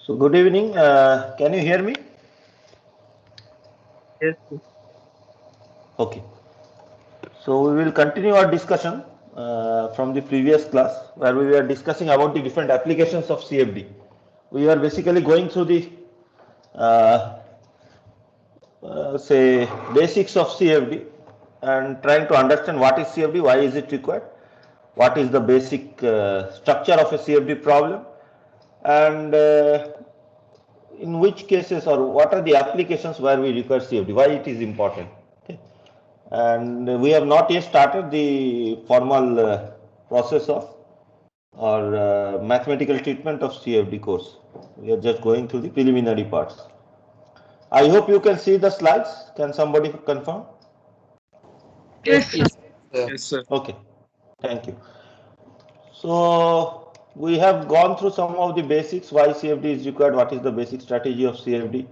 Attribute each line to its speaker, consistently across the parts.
Speaker 1: So good evening. Can you hear me?
Speaker 2: Yes,
Speaker 1: Okay. So we will continue our discussion from the previous class where we were discussing about the different applications of CFD. We are basically going through the uh, say basics of CFD and trying to understand what is CFD, why is it required, what is the basic structure of a CFD problem, and in which cases or what are the applications where we require CFD, why it is important. Okay. And we have not yet started the formal process of or mathematical treatment of CFD course. We are just going through the preliminary parts. I hope you can see the slides. Can somebody confirm?
Speaker 2: yes,
Speaker 3: Yes,
Speaker 2: sir.
Speaker 3: yes,
Speaker 2: Yes, sir.
Speaker 1: Okay, thank you. So we have gone through some of the basics, why CFD is required, what is the basic strategy of CFD,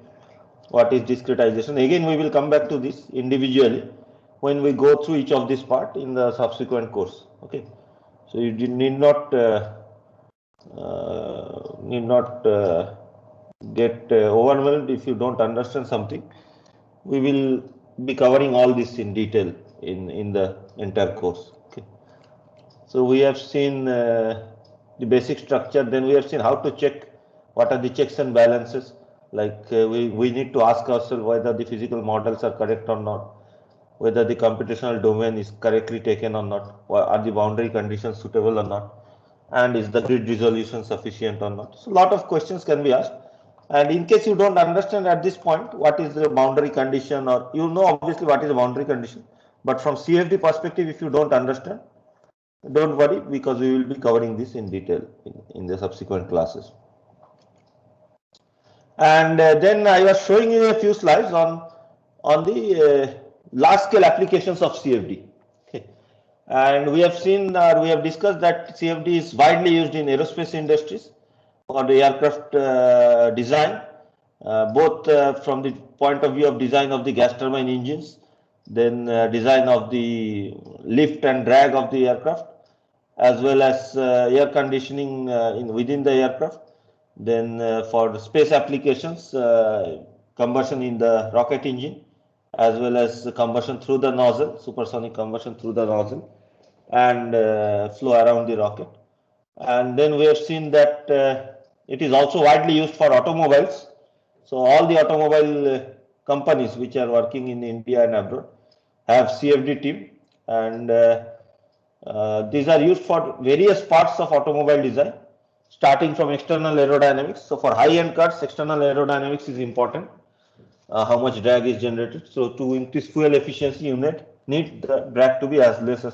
Speaker 1: what is discretization. Again, we will come back to this individually when we go through each of this part in the subsequent course. Okay, so you need not get overwhelmed if you don't understand something. We will be covering all this in detail in the entire course. Okay. So we have seen the basic structure, then we have seen how to check what are the checks and balances. Like we need to ask ourselves whether the physical models are correct or not, whether the computational domain is correctly taken or not, or are the boundary conditions suitable or not, and is the grid resolution sufficient or not. So a lot of questions can be asked. And in case you don't understand at this point what is the boundary condition, or you know obviously what is the boundary condition, but from CFD perspective, if you don't understand, don't worry, because we will be covering this in detail in the subsequent classes. And then I was showing you a few slides on the large scale applications of CFD. Okay. And we have seen we have discussed that CFD is widely used in aerospace industries for the aircraft design, both from the point of view of design of the gas turbine engines, then design of the lift and drag of the aircraft, as well as air conditioning within the aircraft. Then for space applications, combustion in the rocket engine, as well as combustion through the nozzle, supersonic combustion through the nozzle, and flow around the rocket. And then we have seen that it is also widely used for automobiles. So all the automobile companies which are working in India and abroad have CFD team, and these are used for various parts of automobile design, starting from external aerodynamics. So for high-end cars, external aerodynamics is important. How much drag is generated. So to increase fuel efficiency, you need the drag to be as less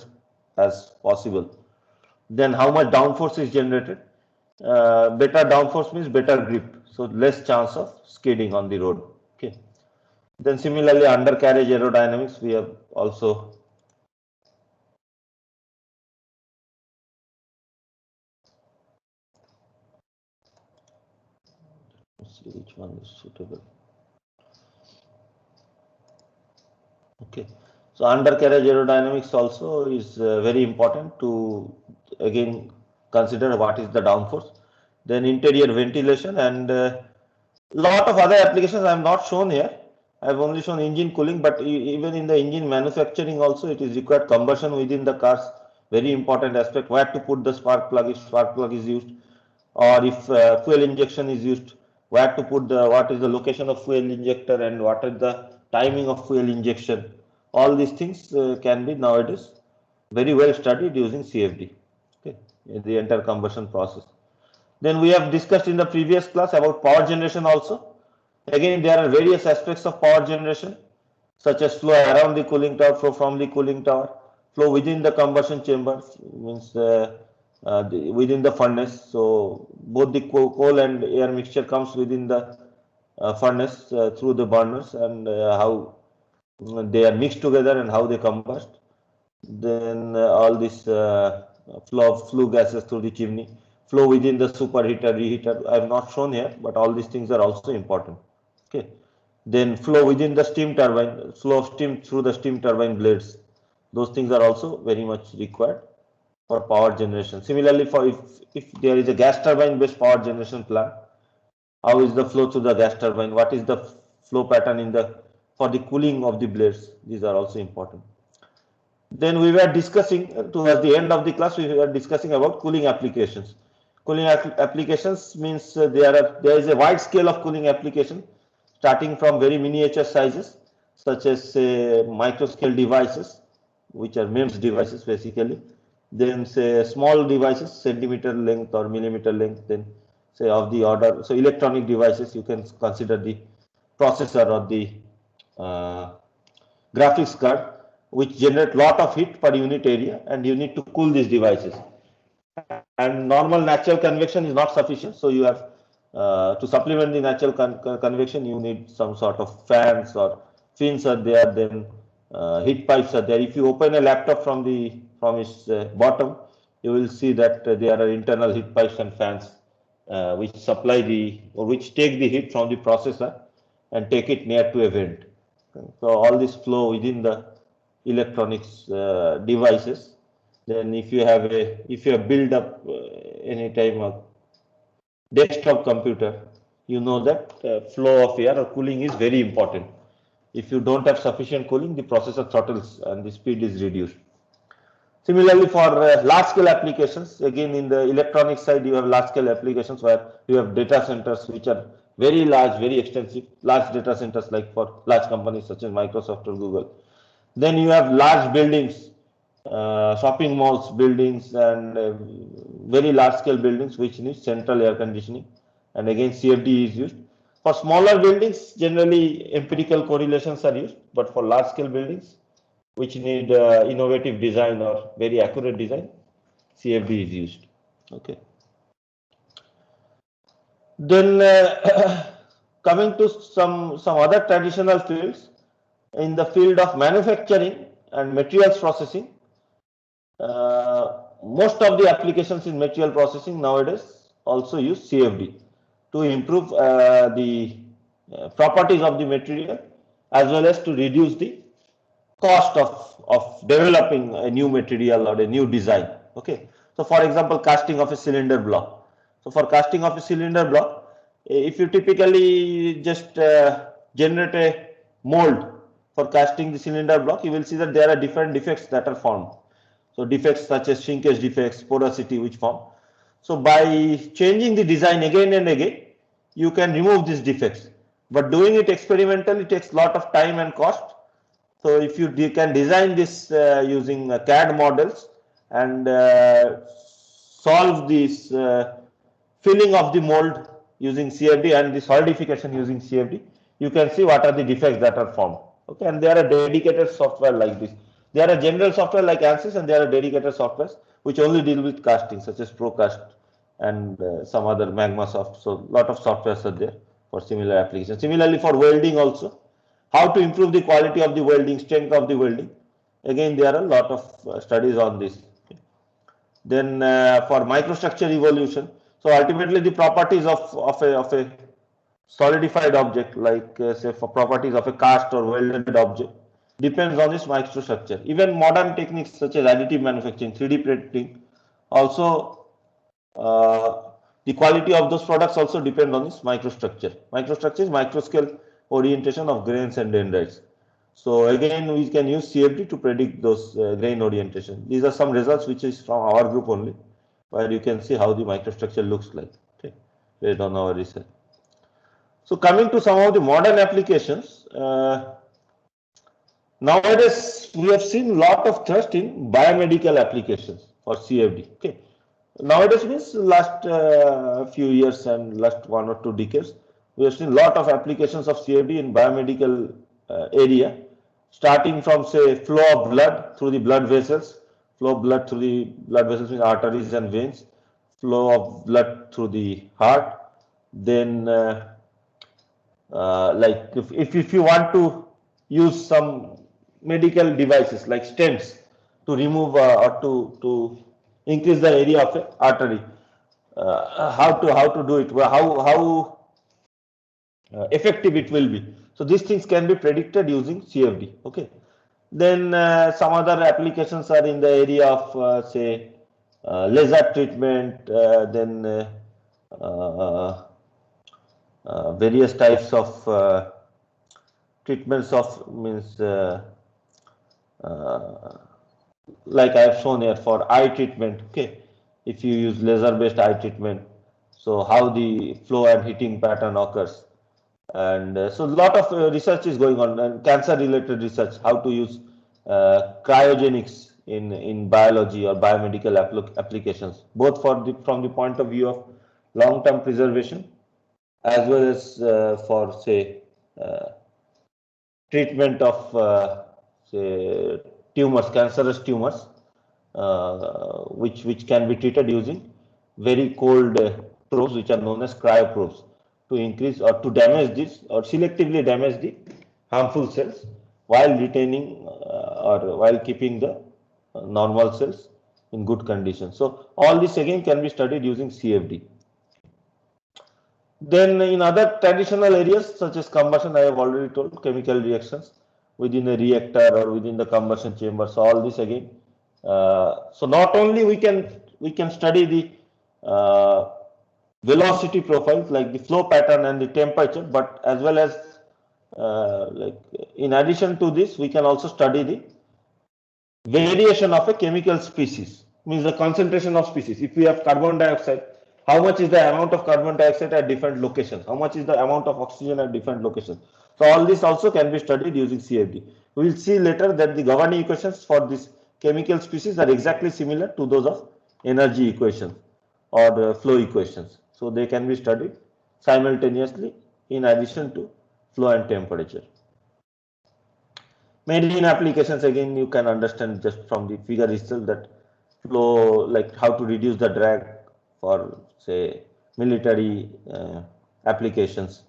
Speaker 1: as possible. Then how much downforce is generated. Better downforce means better grip, so less chance of skidding on the road. Okay. Then similarly, undercarriage aerodynamics, we have also see which one is suitable. Okay, so undercarriage aerodynamics also is very important to again consider what is the downforce. Then interior ventilation and lot of other applications I have not shown here. I have only shown engine cooling, but even in the engine manufacturing also it is required combustion within the cars. Very important aspect, where to put the spark plug if spark plug is used, or if fuel injection is used, where to put the, what is the location of fuel injector and what is the timing of fuel injection. All these things can be nowadays very well studied using CFD. Okay, in the entire combustion process. Then we have discussed in the previous class about power generation also. Again, there are various aspects of power generation, such as flow around the cooling tower, flow from the cooling tower, flow within the combustion chamber, means within the furnace. So both the coal and air mixture comes within the furnace through the burners, and how they are mixed together and how they combust. Then all this flow of flue gases through the chimney, flow within the superheater, reheater. I have not shown here, but all these things are also important. Okay. Then flow within the steam turbine, flow of steam through the steam turbine blades. Those things are also very much required for power generation. Similarly, for if there is a gas turbine based power generation plant, how is the flow through the gas turbine, what is the flow pattern in the for the cooling of the blades. These are also important. Then we were discussing towards the end of the class, we were discussing about cooling applications. Cooling applications means there is a wide scale of cooling application, starting from very miniature sizes such as say micro scale devices, which are MEMS devices basically. Then say small devices, centimeter length or millimeter length. Then say of the order, so electronic devices, you can consider the processor or the graphics card, which generate lot of heat per unit area, and you need to cool these devices. And normal natural convection is not sufficient, so you have to supplement the natural convection, you need some sort of fans or fins are there, then heat pipes are there. If you open a laptop from its bottom, you will see that there are internal heat pipes and fans which supply which take the heat from the processor and take it near to a vent. So all this flow within the electronics devices. Then if you have build up any time of desktop computer, you know that flow of air or cooling is very important. If you don't have sufficient cooling, the processor throttles and the speed is reduced. Similarly, for large scale applications, again in the electronic side, you have large scale applications where you have data centers which are very large, very extensive, large data centers like for large companies such as Microsoft or Google. Then you have large buildings, shopping malls, buildings, and very large scale buildings which need central air conditioning. And again, CFD is used. For smaller buildings, generally empirical correlations are used, but for large scale buildings, which need innovative design or very accurate design, CFD is used. Okay. Then coming to some other traditional fields, in the field of manufacturing and materials processing, most of the applications in material processing nowadays also use CFD to improve the properties of the material as well as to reduce the cost of developing a new material or a new design. Okay. So for example, casting of a cylinder block. So for casting of a cylinder block, if you typically just generate a mold for casting the cylinder block, you will see that there are different defects that are formed. So defects such as shrinkage defects, porosity which form. So by changing the design again and again, you can remove these defects. But doing it experimentally takes a lot of time and cost. So if you can design this using CAD models and solve this filling of the mold using CFD and the solidification using CFD, you can see what are the defects that are formed. Okay, and there are dedicated software like this. There are general software like ANSYS, and there are dedicated softwares which only deal with casting, such as ProCast and some other MagmaSoft. So lot of softwares are there for similar applications. Similarly, for welding also, how to improve the quality of the welding, strength of the welding. Again, there are a lot of studies on this. Then for microstructure evolution, so ultimately the properties of a solidified object, like say for properties of a cast or welded object, depends on its microstructure. Even modern techniques such as additive manufacturing, 3D printing, also the quality of those products also depend on its microstructure. Microstructure is microscale orientation of grains and dendrites. So again, we can use CFD to predict those grain orientation. These are some results which is from our group only, where you can see how the microstructure looks like, okay, based on our research. So coming to some of the modern applications, nowadays we have seen lot of thrust in biomedical applications for CFD. Okay, nowadays means last few years and last 1 or 2 decades, we have seen lot of applications of CFD in biomedical area, starting from say flow of blood through the blood vessels. Flow of blood through the blood vessels means arteries and veins. Flow of blood through the heart. Then like if you want to use some medical devices like stents to remove or to increase the area of an artery, how to do it, how effective it will be. So these things can be predicted using CFD. Okay. Then some other applications are in the area of say laser treatment, then various types of treatments of means like I have shown here for eye treatment. Okay, if you use laser based eye treatment, so how the flow and heating pattern occurs, and so a lot of research is going on, and cancer related research, how to use cryogenics in biology or biomedical applications, both for the from the point of view of long term preservation as well as for say treatment of say tumors, cancerous tumors, which can be treated using very cold probes, which are known as cryoprobes, to increase or to damage this or selectively damage the harmful cells while retaining or while keeping the normal cells in good condition. So all this again can be studied using CFD. Then in other traditional areas such as combustion, I have already told chemical reactions within a reactor or within the combustion chamber. So all this again. So not only we can study the velocity profiles like the flow pattern and the temperature, but as well as like in addition to this, we can also study the variation of a chemical species, means the concentration of species. If we have carbon dioxide, how much is the amount of carbon dioxide at different locations? How much is the amount of oxygen at different locations? So all this also can be studied using CFD. We will see later that the governing equations for this chemical species are exactly similar to those of energy equations or the flow equations. So they can be studied simultaneously in addition to flow and temperature. Marine applications, again you can understand just from the figure itself that flow, like how to reduce the drag for say military applications,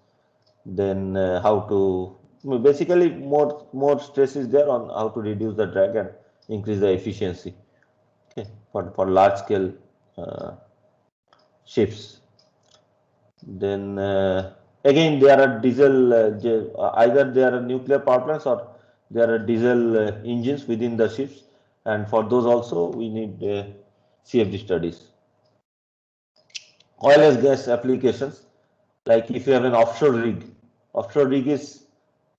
Speaker 1: then how to basically more stress is there on how to reduce the drag and increase the efficiency, okay, for large scale ships. Then again there are diesel either there are nuclear power plants or there are diesel engines within the ships, and for those also we need CFD studies. Oil and gas applications, like if you have an offshore rig is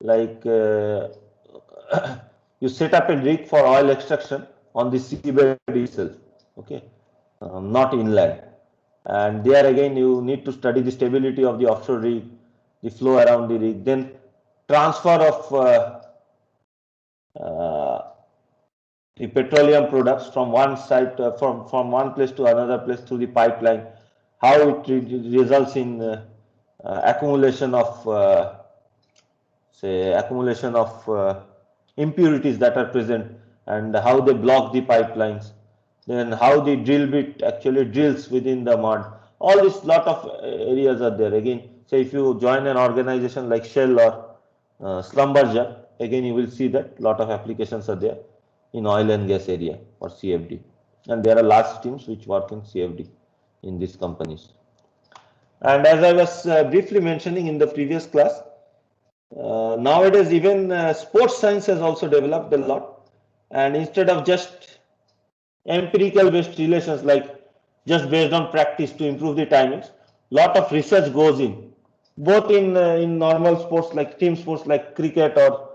Speaker 1: like you set up a rig for oil extraction on the seabed itself, okay, not inland. And there again you need to study the stability of the offshore rig, the flow around the rig, then transfer of the petroleum products from one site from one place to another place through the pipeline, how it results in accumulation of impurities that are present, and how they block the pipelines, then how the drill bit actually drills within the mud. All this lot of areas are there. Again, say if you join an organization like Shell or Schlumberger, again you will see that lot of applications are there in oil and gas area for CFD, and there are large teams which work in CFD in these companies. And as I was briefly mentioning in the previous class, nowadays even sports science has also developed a lot, and instead of just empirical based relations like just based on practice to improve the timings, lot of research goes in, both in normal sports like team sports like cricket or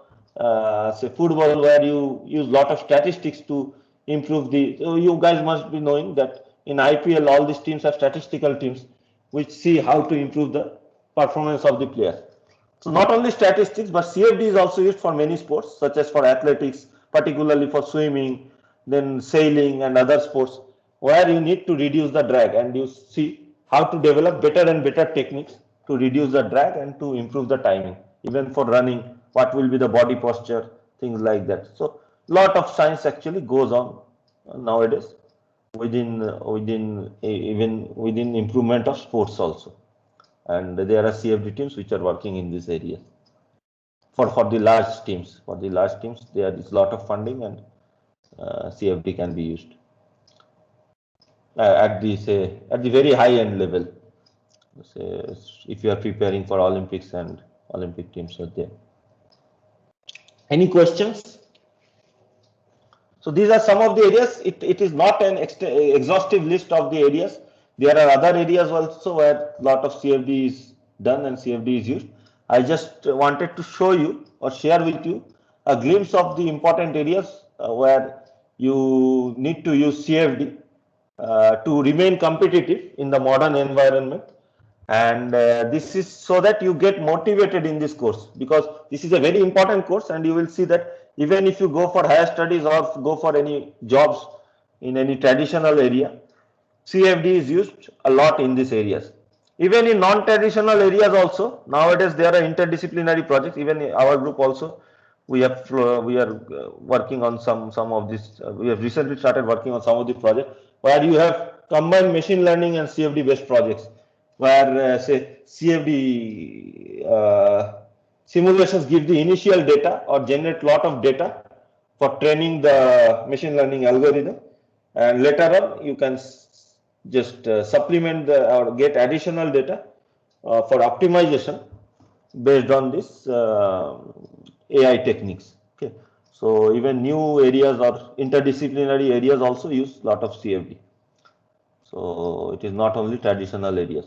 Speaker 1: say football, where you use lot of statistics to improve the. So you guys must be knowing that in IPL all these teams are statistical teams which see how to improve the performance of the players. So not only statistics, but CFD is also used for many sports, such as for athletics, particularly for swimming, then sailing and other sports, where you need to reduce the drag, and you see how to develop better and better techniques to reduce the drag and to improve the timing. Even for running, what will be the body posture, things like that. So lot of science actually goes on nowadays within even within improvement of sports also, and there are CFD teams which are working in this area. For the large teams, there is a lot of funding, and CFD can be used at the very high end level. Say, if you are preparing for Olympics and Olympic teams are there. Any questions? So these are some of the areas. It is not an exhaustive list of the areas. There are other areas also where a lot of CFD is done and CFD is used. I just wanted to show you or share with you a glimpse of the important areas where you need to use CFD to remain competitive in the modern environment. And this is so that you get motivated in this course, because this is a very important course, and you will see that even if you go for higher studies or go for any jobs in any traditional area, CFD is used a lot in these areas. Even in non-traditional areas also, nowadays there are interdisciplinary projects. Even in our group also, we are working on some of this. We have recently started working on some of the projects where you have combined machine learning and CFD based projects, where say CFD simulations give the initial data or generate lot of data for training the machine learning algorithm, and later on you can just supplement or get additional data for optimization based on this AI techniques. Okay, so even new areas or interdisciplinary areas also use a lot of CFD. So it is not only traditional areas.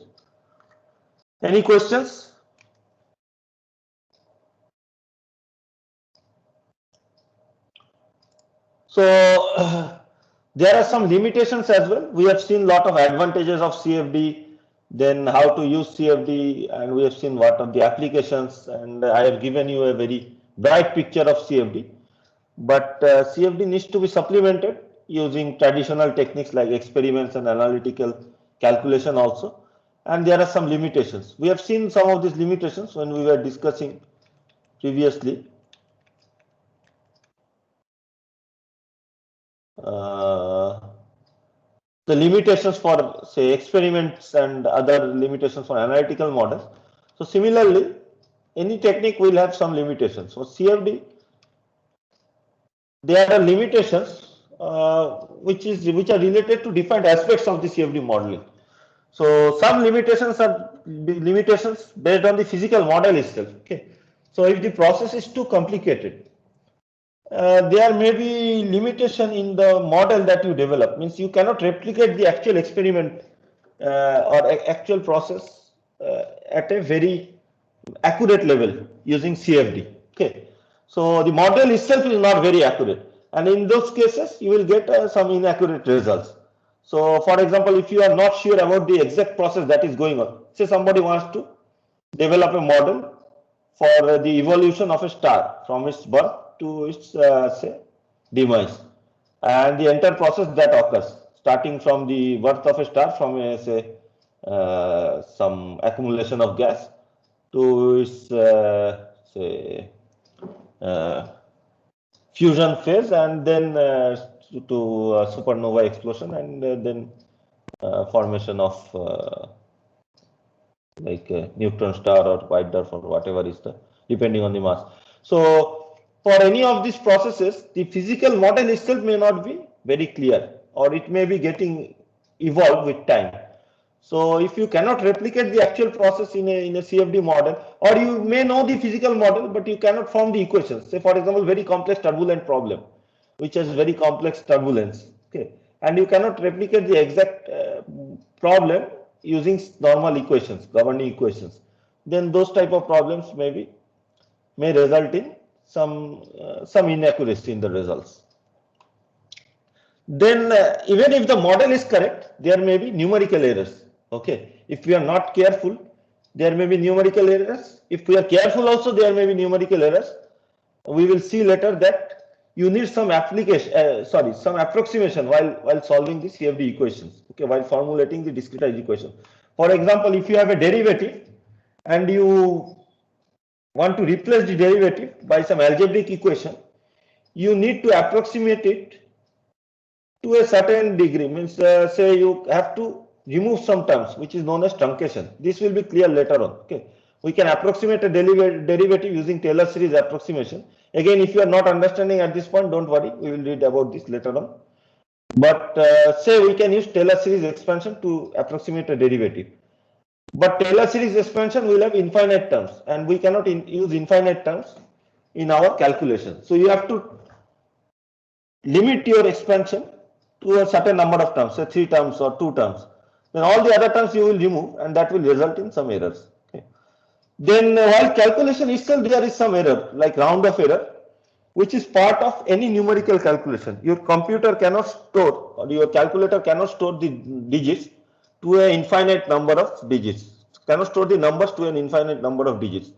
Speaker 1: Any questions? So there are some limitations as well. We have seen a lot of advantages of CFD, then how to use CFD, and we have seen what are the applications, and I have given you a very bright picture of CFD. But CFD needs to be supplemented using traditional techniques like experiments and analytical calculation also. And there are some limitations. We have seen some of these limitations when we were discussing previously. The limitations for say experiments and other limitations for analytical models. So similarly, any technique will have some limitations. So CFD, there are limitations which are related to different aspects of the CFD modeling. So some limitations are limitations based on the physical model itself. Okay, so if the process is too complicated, there may be limitation in the model that you develop. Means you cannot replicate the actual experiment or actual process at a very accurate level using CFD. Okay, so the model itself is not very accurate, and in those cases you will get some inaccurate results. So for example, if you are not sure about the exact process that is going on, say somebody wants to develop a model for the evolution of a star from its birth to its say demise, and the entire process that occurs starting from the birth of a star from a say some accumulation of gas to its say fusion phase, and then to supernova explosion, and then formation of like a neutron star or white dwarf or whatever is the depending on the mass. So for any of these processes, the physical model itself may not be very clear, or it may be getting evolved with time. So if you cannot replicate the actual process in a CFD model, or you may know the physical model but you cannot form the equations. Say for example, very complex turbulent problem which has very complex turbulence. Okay, and you cannot replicate the exact problem using normal equations, governing equations, then those type of problems may result in some inaccuracy in the results. Then even if the model is correct, there may be numerical errors. Okay, if we are not careful, there may be numerical errors. If we are careful also, there may be numerical errors. We will see later that you need some application, some approximation while solving the CFD equations. Okay, while formulating the discretized equation. For example, if you have a derivative and you want to replace the derivative by some algebraic equation, you need to approximate it to a certain degree. Means say you have to remove some terms which is known as truncation. This will be clear later on. Okay, we can approximate a derivative using Taylor series approximation. Again, if you are not understanding at this point, don't worry, we will read about this later on. But say we can use Taylor series expansion to approximate a derivative. But Taylor series expansion will have infinite terms, and we cannot use infinite terms in our calculation. So you have to limit your expansion to a certain number of terms, say 3 terms or 2 terms. Then all the other terms you will remove, and that will result in some errors. Okay. Then while calculation itself, there is some error, like round off error, which is part of any numerical calculation. Your computer cannot store, or your calculator cannot store the digits to an infinite number of digits, cannot store the numbers to an infinite number of digits.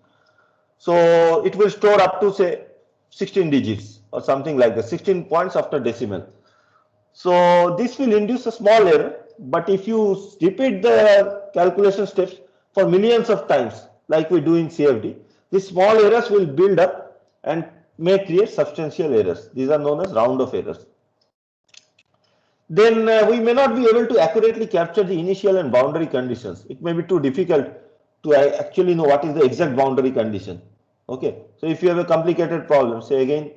Speaker 1: So it will store up to say 16 digits or something like that, 16 points after decimal. So this will induce a small error, but if you repeat the calculation steps for millions of times, like we do in CFD, these small errors will build up and may create substantial errors. These are known as round off errors. Then we may not be able to accurately capture the initial and boundary conditions. It may be too difficult to actually know what is the exact boundary condition. Okay, so if you have a complicated problem, say again,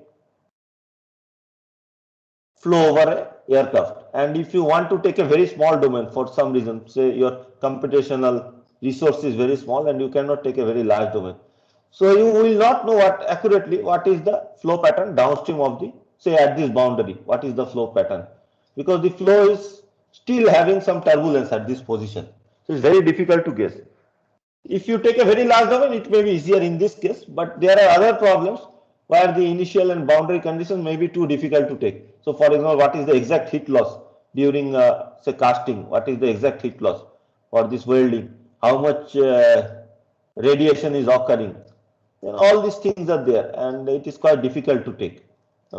Speaker 1: flow over a aircraft, and if you want to take a very small domain for some reason, say your computational resource is very small and you cannot take a very large domain, so you will not know accurately what is the flow pattern downstream of the, say at this boundary, what is the flow pattern, because the flow is still having some turbulence at this position, so it's very difficult to guess. If you take a very large domain, it may be easier in this case, but there are other problems where the initial and boundary conditions may be too difficult to take. So for example, what is the exact heat loss during say casting? What is the exact heat loss for this welding? How much radiation is occurring? Then all these things are there, and it is quite difficult to take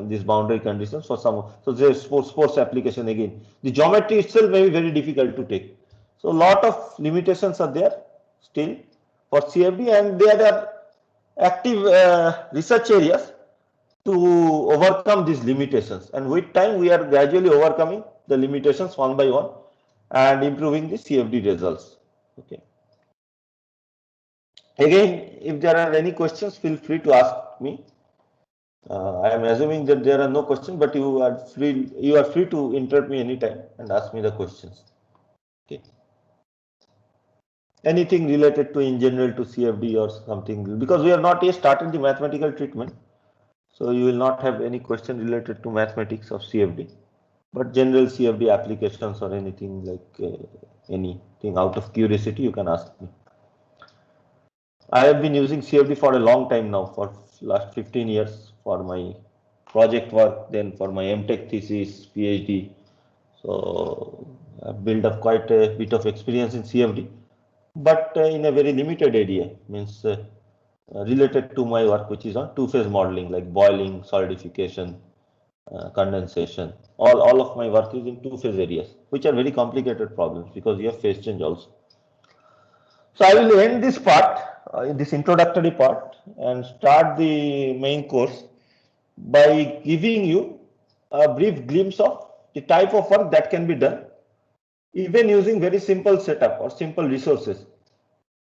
Speaker 1: these boundary conditions for some. So there's sports application again. The geometry itself may be very difficult to take. So a lot of limitations are there still for CFD, and there are active research areas to overcome these limitations, and with time we are gradually overcoming the limitations one by one and improving the CFD results. Okay. Again, if there are any questions, feel free to ask me. I am assuming that there are no questions, but you are free to interrupt me anytime and ask me the questions. Okay. Anything related to in general to CFD or something, because we have not yet started the mathematical treatment, so you will not have any question related to mathematics of CFD, but general CFD applications or anything like anything out of curiosity, you can ask me. I have been using CFD for a long time now, for last 15 years for my project work, then for my MTech thesis, PhD. So I've built up quite a bit of experience in CFD, but in a very limited area, means related to my work, which is on two-phase modeling, like boiling, solidification, condensation. All of my work is in two-phase areas, which are very complicated problems because you have phase change also. So I will end this part, this introductory part, and start the main course by giving you a brief glimpse of the type of work that can be done, even using very simple setup or simple resources.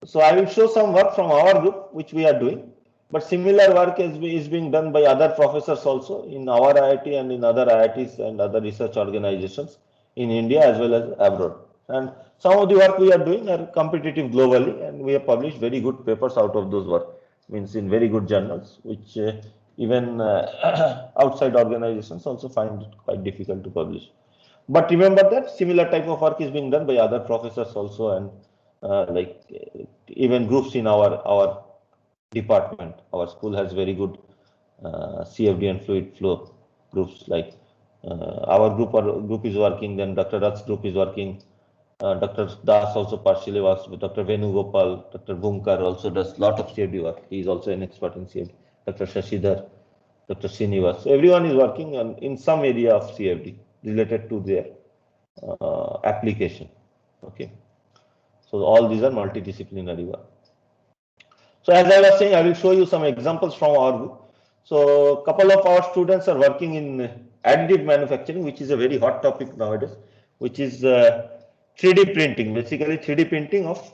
Speaker 1: So I will show some work from our group, which we are doing, but similar work is being done by other professors also in our IIT and in other IITs and other research organizations in India as well as abroad. And some of the work we are doing are competitive globally, and we have published very good papers out of those work, means in very good journals, which even outside organizations also find it quite difficult to publish. But remember that similar type of work is being done by other professors also, and even groups in our department. Our school has very good CFD and fluid flow groups. Like our group is working. Then Dr. Rath's group is working. Dr. Das also partially works with Dr. Venugopal. Dr. Bhumkar also does a lot of CFD work. He is also an expert in CFD. Dr. Shashidhar, Dr. Srinivas. So everyone is working on in some area of CFD related to their application. Okay. So all these are multidisciplinary work. So as I was saying, I will show you some examples from our group. So a couple of our students are working in additive manufacturing, which is a very hot topic nowadays, which is 3D printing, basically 3D printing of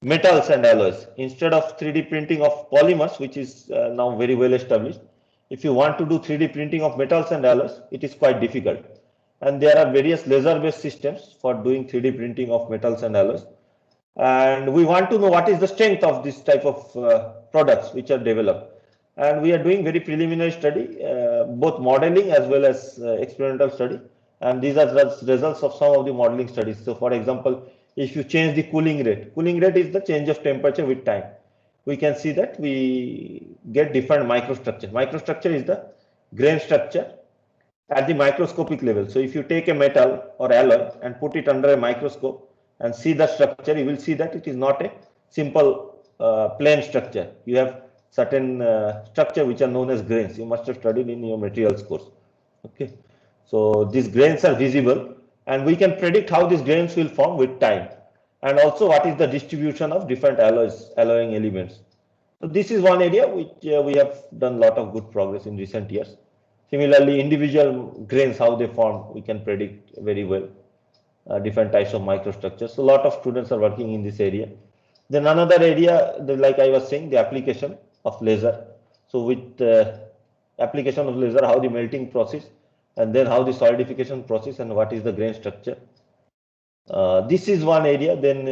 Speaker 1: metals and alloys. Instead of 3D printing of polymers, which is now very well established, if you want to do 3D printing of metals and alloys, it is quite difficult. And there are various laser-based systems for doing 3D printing of metals and alloys. And we want to know what is the strength of this type of products which are developed. And we are doing very preliminary study, both modeling as well as experimental study. And these are the results of some of the modeling studies. So for example, if you change the cooling rate is the change of temperature with time. we can see that we get different microstructure. Microstructure is the grain structure at the microscopic level. So if you take a metal or alloy and put it under a microscope and see the structure, you will see that it is not a simple plain structure. You have certain structure which are known as grains. You must have studied in your materials course. Okay, so these grains are visible, and we can predict how these grains will form with time, and also what is the distribution of different alloying elements. So this is one area which we have done a lot of good progress in recent years. Similarly, individual grains, how they form, we can predict very well. Different types of microstructures. So a lot of students are working in this area. Then another area, like I was saying, the application of laser. So with application of laser, how the melting process, and then how the solidification process, and what is the grain structure. This is one area. Then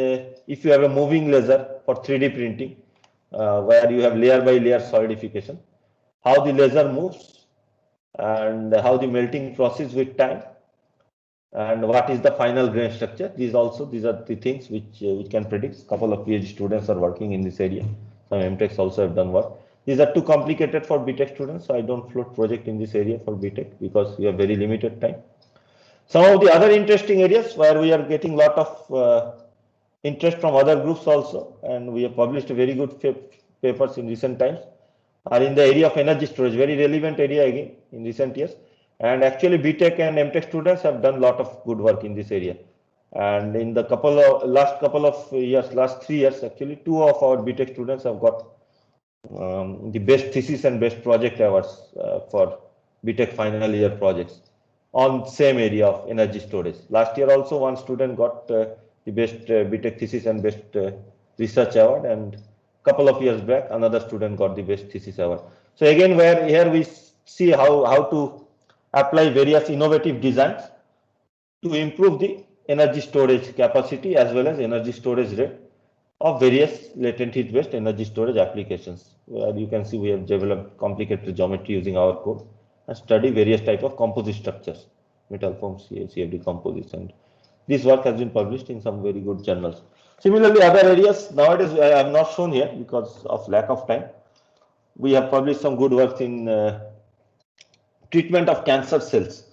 Speaker 1: if you have a moving laser for 3D printing, where you have layer by layer solidification, how the laser moves and how the melting process with time, and what is the final grain structure. These are the things which we can predict. Couple of PhD students are working in this area. Some MTechs also have done work. These are too complicated for BTech students, so I don't float project in this area for BTech because we have very limited time. Some of the other interesting areas where we are getting lot of interest from other groups also, and we have published very good papers in recent times, are in the area of energy storage, very relevant area again in recent years. And actually BTech and MTech students have done a lot of good work in this area. And in the last 3 years, actually 2 of our BTech students have got the best thesis and best project awards for BTech final year projects on same area of energy storage. Last year also one student got the best BTech thesis and best research award, and couple of years back another student got the best thesis award. So again, where here we see how to apply various innovative designs to improve the energy storage capacity as well as energy storage rate of various latent heat based energy storage applications. Where you can see we have developed complicated geometry using our code and study various type of composite structures, metal forms, CFD composites, and this work has been published in some very good journals. Similarly, other areas nowadays I have not shown here because of lack of time. We have published some good works in treatment of cancer cells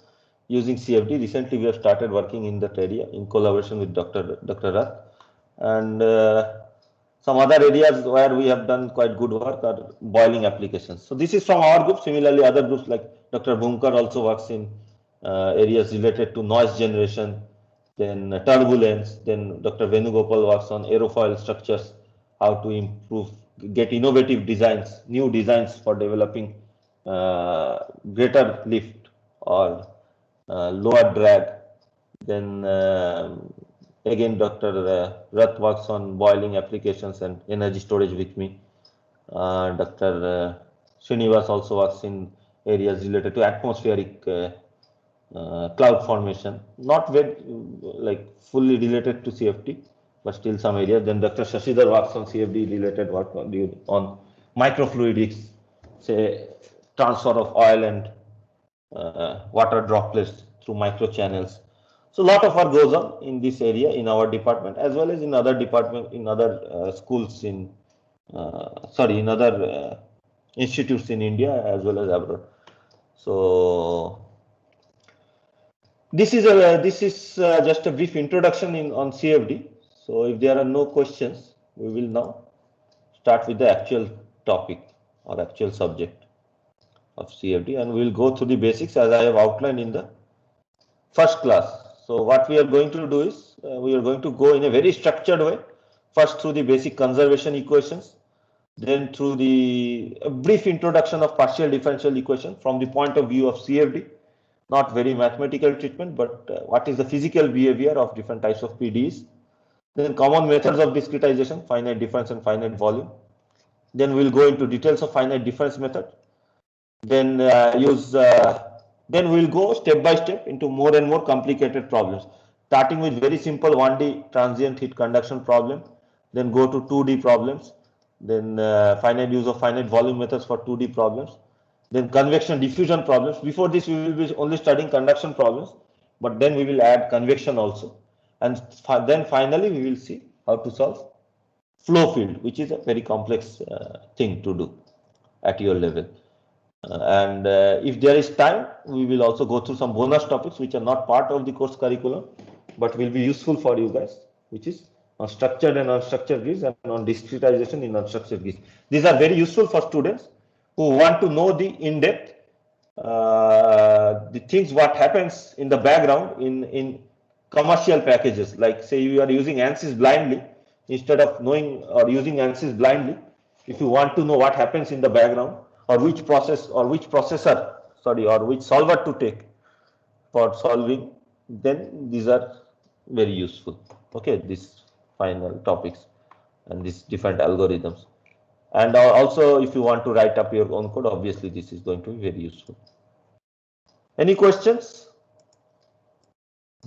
Speaker 1: using CFD. Recently, we have started working in that area in collaboration with Dr. Rath. And some other areas where we have done quite good work are boiling applications. So this is from our group. Similarly, other groups like Dr. Bhumkar also works in areas related to noise generation, then turbulence. Then Dr. Venugopal works on aerofoil structures, how to improve, get innovative designs, new designs for developing greater lift or lower drag. Then again, Dr. Rath works on boiling applications and energy storage with me. Dr. Srinivas also works in areas related to atmospheric cloud formation, not very like fully related to CFD, but still some areas. Then Dr. Shashidhar works on CFD related work on microfluidics, say transfer of oil and water droplets through microchannels. So a lot of work goes on in this area in our department as well as in other department, in other schools in other institutes in India as well as abroad. So this is just a brief introduction on CFD. So if there are no questions, we will now start with the actual topic or actual subject of CFD, and we will go through the basics as I have outlined in the first class. So what we are going to do is we are going to go in a very structured way, first through the basic conservation equations, then through a brief introduction of partial differential equation from the point of view of CFD, not very mathematical treatment, but what is the physical behavior of different types of PDEs. Then common methods of discretization, finite difference and finite volume. Then we'll go into details of finite difference method. Then then we'll go step by step into more and more complicated problems, starting with very simple 1D transient heat conduction problem, then go to 2D problems, then finite use of finite volume methods for 2D problems, then convection diffusion problems. Before this, we will be only studying conduction problems, but then we will add convection also. And then finally, we will see how to solve flow field, which is a very complex thing to do at your level. And if there is time, we will also go through some bonus topics which are not part of the course curriculum, but will be useful for you guys, which is on structured and unstructured grids and on discretization in unstructured grids. These are very useful for students who want to know the in-depth, the things what happens in the background in commercial packages. Like say you are using ANSYS blindly, instead of knowing or using ANSYS blindly, if you want to know what happens in the background, or which process or which processor, sorry, or which solver to take for solving, then these are very useful. Okay, these final topics and these different algorithms. And also, if you want to write up your own code, obviously this is going to be very useful. Any questions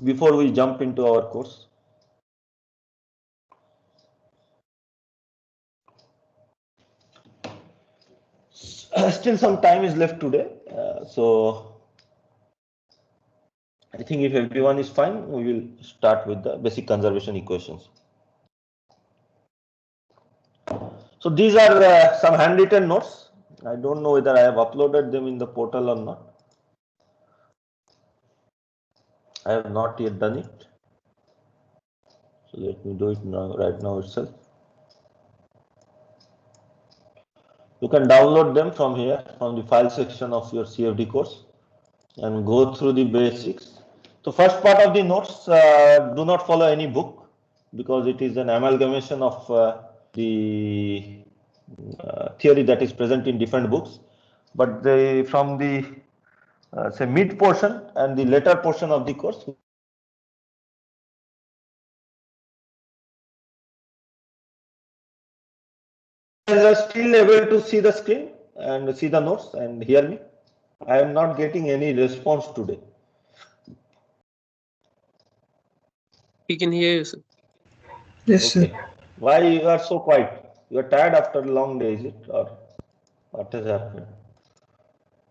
Speaker 1: before we jump into our course? Still some time is left today, so I think if everyone is fine, we will start with the basic conservation equations. So these are some handwritten notes. I don't know whether I have uploaded them in the portal or not. I have not yet done it. So let me do it now, right now itself. You can download them from here, from the file section of your CFD course, and go through the basics. So first part of the notes, do not follow any book, because it is an amalgamation of the theory that is present in different books. But from the say mid portion and the later portion of the course, you are still able to see the screen and see the notes and hear me? I am not getting any response today.
Speaker 2: We can hear you, sir.
Speaker 3: Yes,
Speaker 1: Okay.
Speaker 3: sir.
Speaker 1: Why you are so quiet? You are tired after a long day, is it? Or what has happened?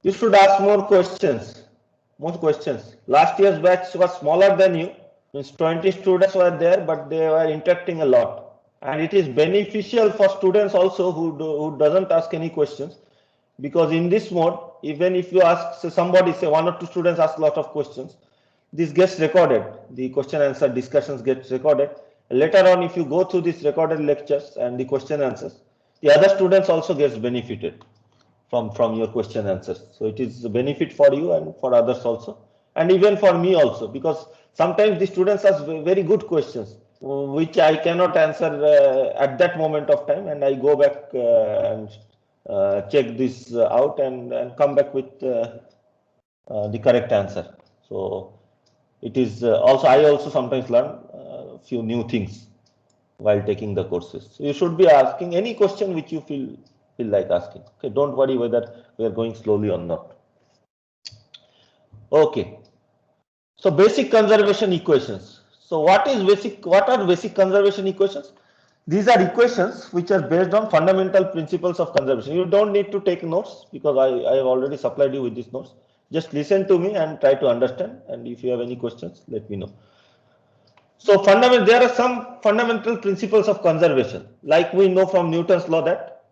Speaker 1: You should ask more questions. More questions. Last year's batch was smaller than you. Means 20 students were there, but they were interacting a lot. And it is beneficial for students also who doesn't ask any questions, because in this mode, even if you ask, say somebody, say one or two students ask a lot of questions, this gets recorded. The question answer discussions get recorded. Later on, if you go through these recorded lectures and the question answers, the other students also gets benefited from your question answers. So it is a benefit for you and for others also, and even for me also, because sometimes the students ask very good questions which I cannot answer at that moment of time, and I go back and check this out and come back with the correct answer. So it is also, I also sometimes learn a few new things while taking the courses. So you should be asking any question which you feel like asking. Okay, don't worry whether we are going slowly or not. Okay. So basic conservation equations. So what are basic conservation equations? These are equations which are based on fundamental principles of conservation. You don't need to take notes, because I have already supplied you with these notes. Just listen to me and try to understand. And if you have any questions, let me know. So there are some fundamental principles of conservation. Like we know from Newton's law that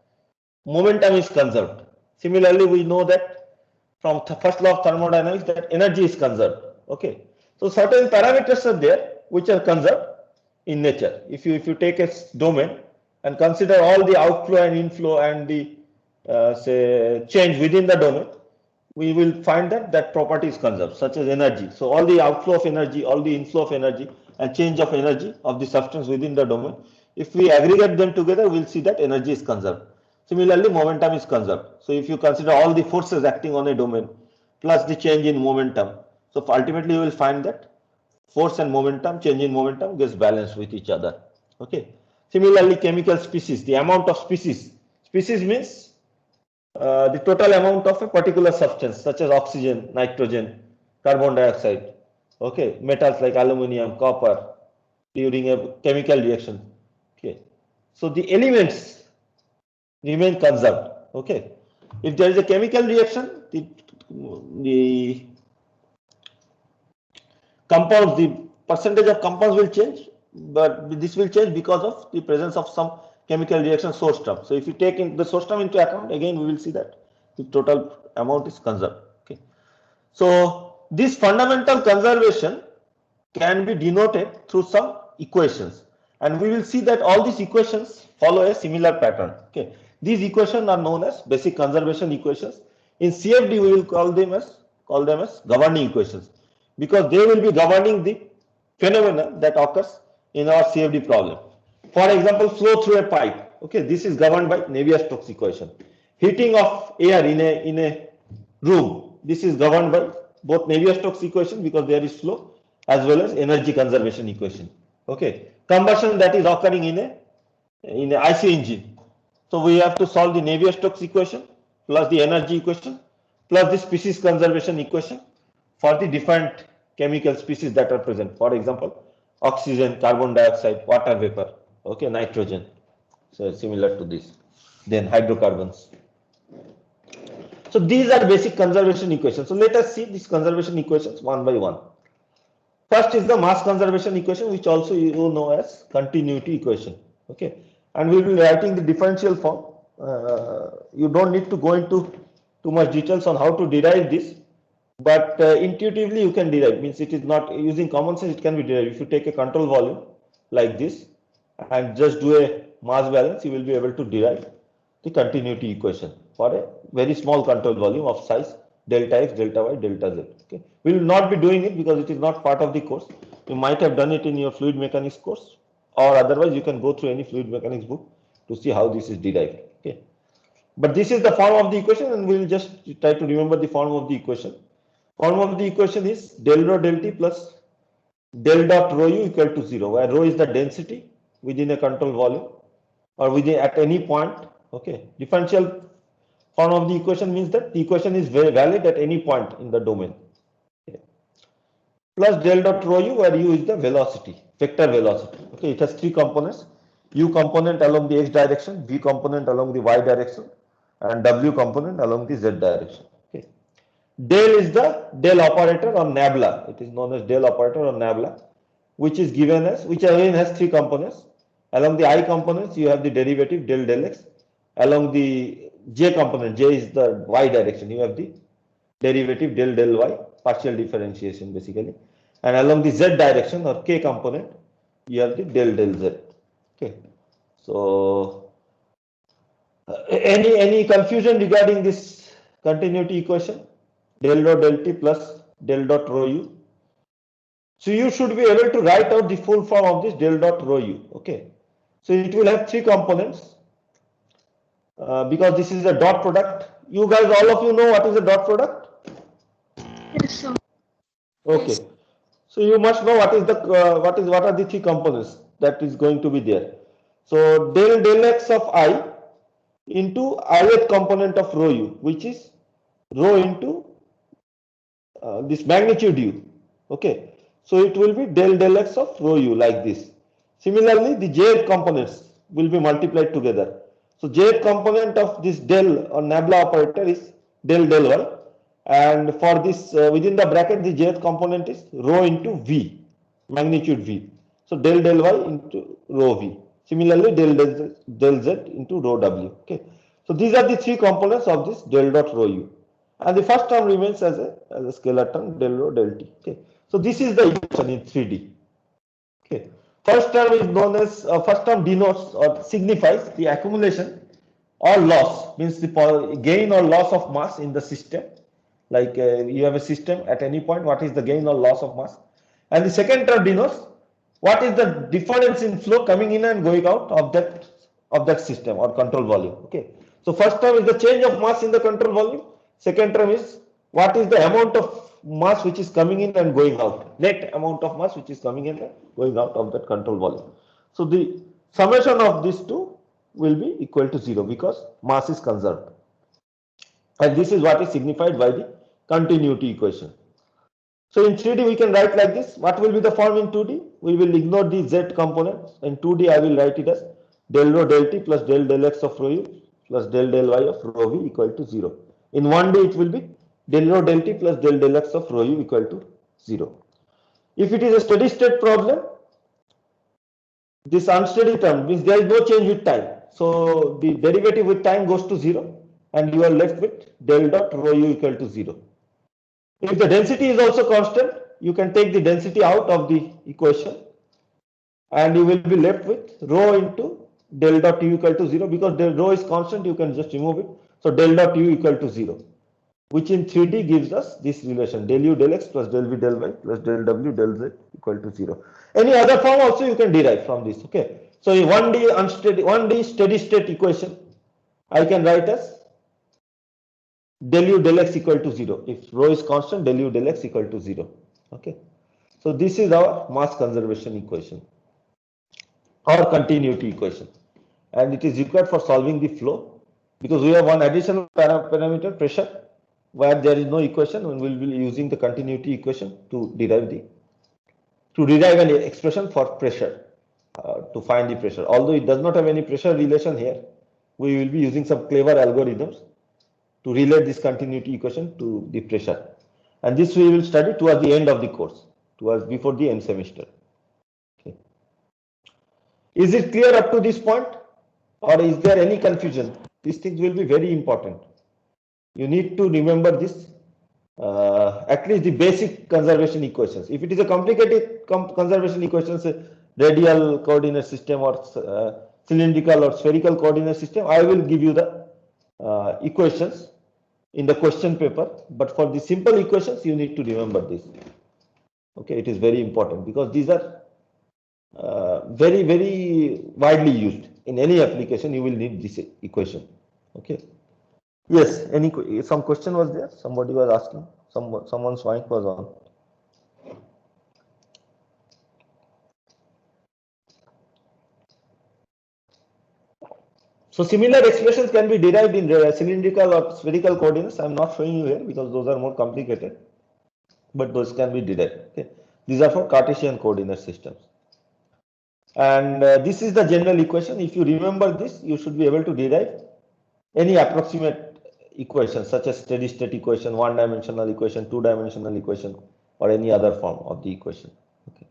Speaker 1: momentum is conserved. Similarly, we know that from the first law of thermodynamics that energy is conserved. Okay. So certain parameters are there which are conserved in nature. If you take a domain and consider all the outflow and inflow and the say change within the domain, we will find that property is conserved, such as energy. So all the outflow of energy, all the inflow of energy and change of energy of the substance within the domain, if we aggregate them together, we'll see that energy is conserved. Similarly, momentum is conserved. So if you consider all the forces acting on a domain plus the change in momentum, so ultimately you will find that force and momentum, change in momentum gets balanced with each other. Okay. Similarly, chemical species, the amount of species. Species means the total amount of a particular substance, such as oxygen, nitrogen, carbon dioxide, okay, metals like aluminum, copper, during a chemical reaction. Okay, so the elements remain conserved. Okay, if there is a chemical reaction, the percentage of compounds will change, but this will change because of the presence of some chemical reaction source term. So if you take in the source term into account, again we will see that the total amount is conserved. Okay. So this fundamental conservation can be denoted through some equations, and we will see that all these equations follow a similar pattern. Okay. These equations are known as basic conservation equations. In CFD, we will call them as governing equations, because they will be governing the phenomena that occurs in our CFD problem. For example, flow through a pipe. Okay, this is governed by Navier-Stokes equation. Heating of air in a room. This is governed by both Navier-Stokes equation, because there is flow, as well as energy conservation equation. Okay, combustion that is occurring in a IC engine. So we have to solve the Navier-Stokes equation plus the energy equation plus the species conservation equation for the different chemical species that are present. For example, oxygen, carbon dioxide, water vapor, okay, nitrogen. So similar to this. Then hydrocarbons. So these are basic conservation equations. So let us see these conservation equations one by one. First is the mass conservation equation, which also you know as continuity equation. Okay, and we will be writing the differential form. You don't need to go into too much details on how to derive this, but intuitively you can derive. Means it is not using common sense, it can be derived. If you take a control volume like this and just do a mass balance, you will be able to derive the continuity equation for a very small control volume of size delta x, delta y, delta z. Okay, we will not be doing it because it is not part of the course. You might have done it in your fluid mechanics course, or otherwise you can go through any fluid mechanics book to see how this is derived. Okay, but this is the form of the equation, and we will just try to remember the form of the equation. Form of the equation is del rho del t plus del dot rho u equal to 0, where rho is the density within a control volume or within at any point. Okay, differential form of the equation means that the equation is very valid at any point in the domain. Okay. Plus del dot rho u, where u is the velocity, vector velocity. Okay, it has three components: u component along the x direction, v component along the y direction, and w component along the z direction. Okay. Del is the del operator on nabla. It is known as del operator on nabla, which is given as, which again has three components. Along the I components, you have the derivative del del x. Along the j component, j is the y direction, you have the derivative del del y, partial differentiation basically. And along the z direction or k component, you have the del del z. Okay. So any confusion regarding this continuity equation? Del rho del t plus del dot rho u. So you should be able to write out the full form of this del dot rho u. Okay. So it will have three components. Because this is a dot product. You guys, all of you know what is a dot product?
Speaker 3: Yes, sir.
Speaker 1: Okay.
Speaker 3: Yes.
Speaker 1: So you must know what is the what are the three components that is going to be there. So del del x of I into ith component of rho u, which is rho into this magnitude u. Okay. So it will be del del x of rho u like this. Similarly, the jth components will be multiplied together. So jth component of this del or nabla operator is del del y, and for this within the bracket the jth component is rho into v, magnitude v. So del del y into rho v. Similarly, del z into rho w. Okay. So these are the three components of this del dot rho u, and the first term remains as a scalar term del rho del t. Okay. So this is the equation in 3D. Okay. First term is known as first term denotes or signifies the accumulation or loss, means the gain or loss of mass in the system. Like you have a system at any point, what is the gain or loss of mass? And the second term denotes what is the difference in flow coming in and going out of that system or control volume. Okay. So first term is the change of mass in the control volume. Second term is what is the amount of mass which is coming in and going out, net amount of mass which is coming in and going out of that control volume. So the summation of these two will be equal to 0 because mass is conserved. And this is what is signified by the continuity equation. So in 3D we can write like this. What will be the form in 2D? We will ignore the z components. In 2D I will write it as del rho del t plus del del x of rho u plus del del y of rho v equal to 0. In 1D it will be del rho del t plus del del x of rho u equal to 0. If it is a steady state problem, this unsteady term means there is no change with time. so the derivative with time goes to 0 and you are left with del dot rho u equal to 0. If the density is also constant, you can take the density out of the equation and you will be left with rho into del dot u equal to 0, because the rho is constant, you can just remove it. So del dot u equal to 0, which in 3D gives us this relation del u del x plus del v del y plus del w del z equal to 0. Any other form also you can derive from this. Okay. So a 1D steady state equation I can write as del u del x equal to 0. If rho is constant, del u del x equal to 0. Okay. So this is our mass conservation equation or continuity equation, and it is required for solving the flow, because we have one additional parameter, pressure, where there is no equation, and we will be using the continuity equation to derive an expression for pressure, to find the pressure. Although it does not have any pressure relation here, we will be using some clever algorithms to relate this continuity equation to the pressure, and this we will study towards the end of the course, before the end semester. Okay. Is it clear up to this point, or is there any confusion? These things will be very important. You need to remember this, at least the basic conservation equations. If it is a complicated conservation equations, radial coordinate system or cylindrical or spherical coordinate system, I will give you the equations in the question paper. But for the simple equations, you need to remember this. Okay, it is very important, because these are very, very widely used. In any application, you will need this equation. Okay. Yes, some question was there? Somebody was asking. Someone's mic was on. So similar expressions can be derived in cylindrical or spherical coordinates. I am not showing you here because those are more complicated, but those can be derived. Okay. These are for Cartesian coordinate systems. And this is the general equation. If you remember this, you should be able to derive any approximate equation, such as steady state equation, one-dimensional equation, two-dimensional equation, or any other form of the equation. Okay.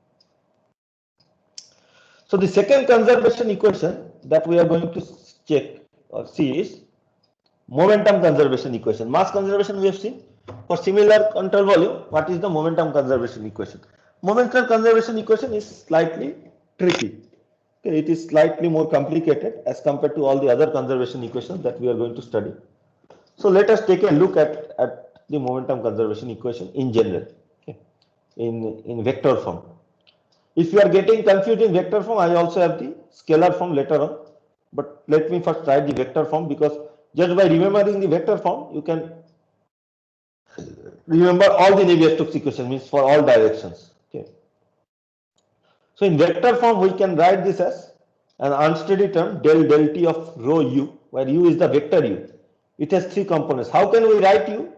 Speaker 1: So the second conservation equation that we are going to check or see is momentum conservation equation. Mass conservation we have seen. For similar control volume, what is the momentum conservation equation? Momentum conservation equation is slightly tricky. Okay, it is slightly more complicated as compared to all the other conservation equations that we are going to study. So let us take a look at the momentum conservation equation in general, okay, in vector form. If you are getting confused in vector form, I also have the scalar form later on. But let me first try the vector form, because just by remembering the vector form, you can remember all the Navier-Stokes equation, means for all directions. Okay. So in vector form, we can write this as an unsteady term del t of rho u, where u is the vector u. It has three components. How can we write u?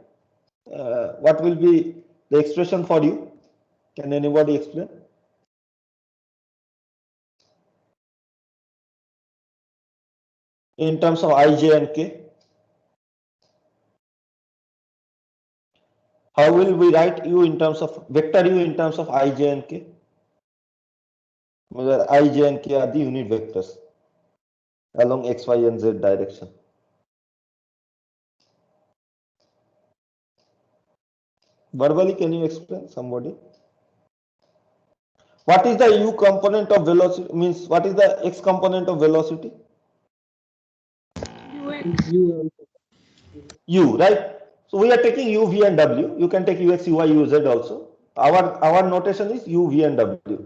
Speaker 1: What will be the expression for u? Can anybody explain? In terms of I, j, and k, how will we write u in terms of vector u in terms of I, j, and k? Where I, j, and k are the unit vectors along x, y, and z direction. Verbally, can you explain, somebody? What is the u component of velocity? Means what is the x component of velocity?
Speaker 3: UX.
Speaker 1: U, right? So we are taking u, v, and w. You can take ux, uy, uz also. Our notation is u, v, and w.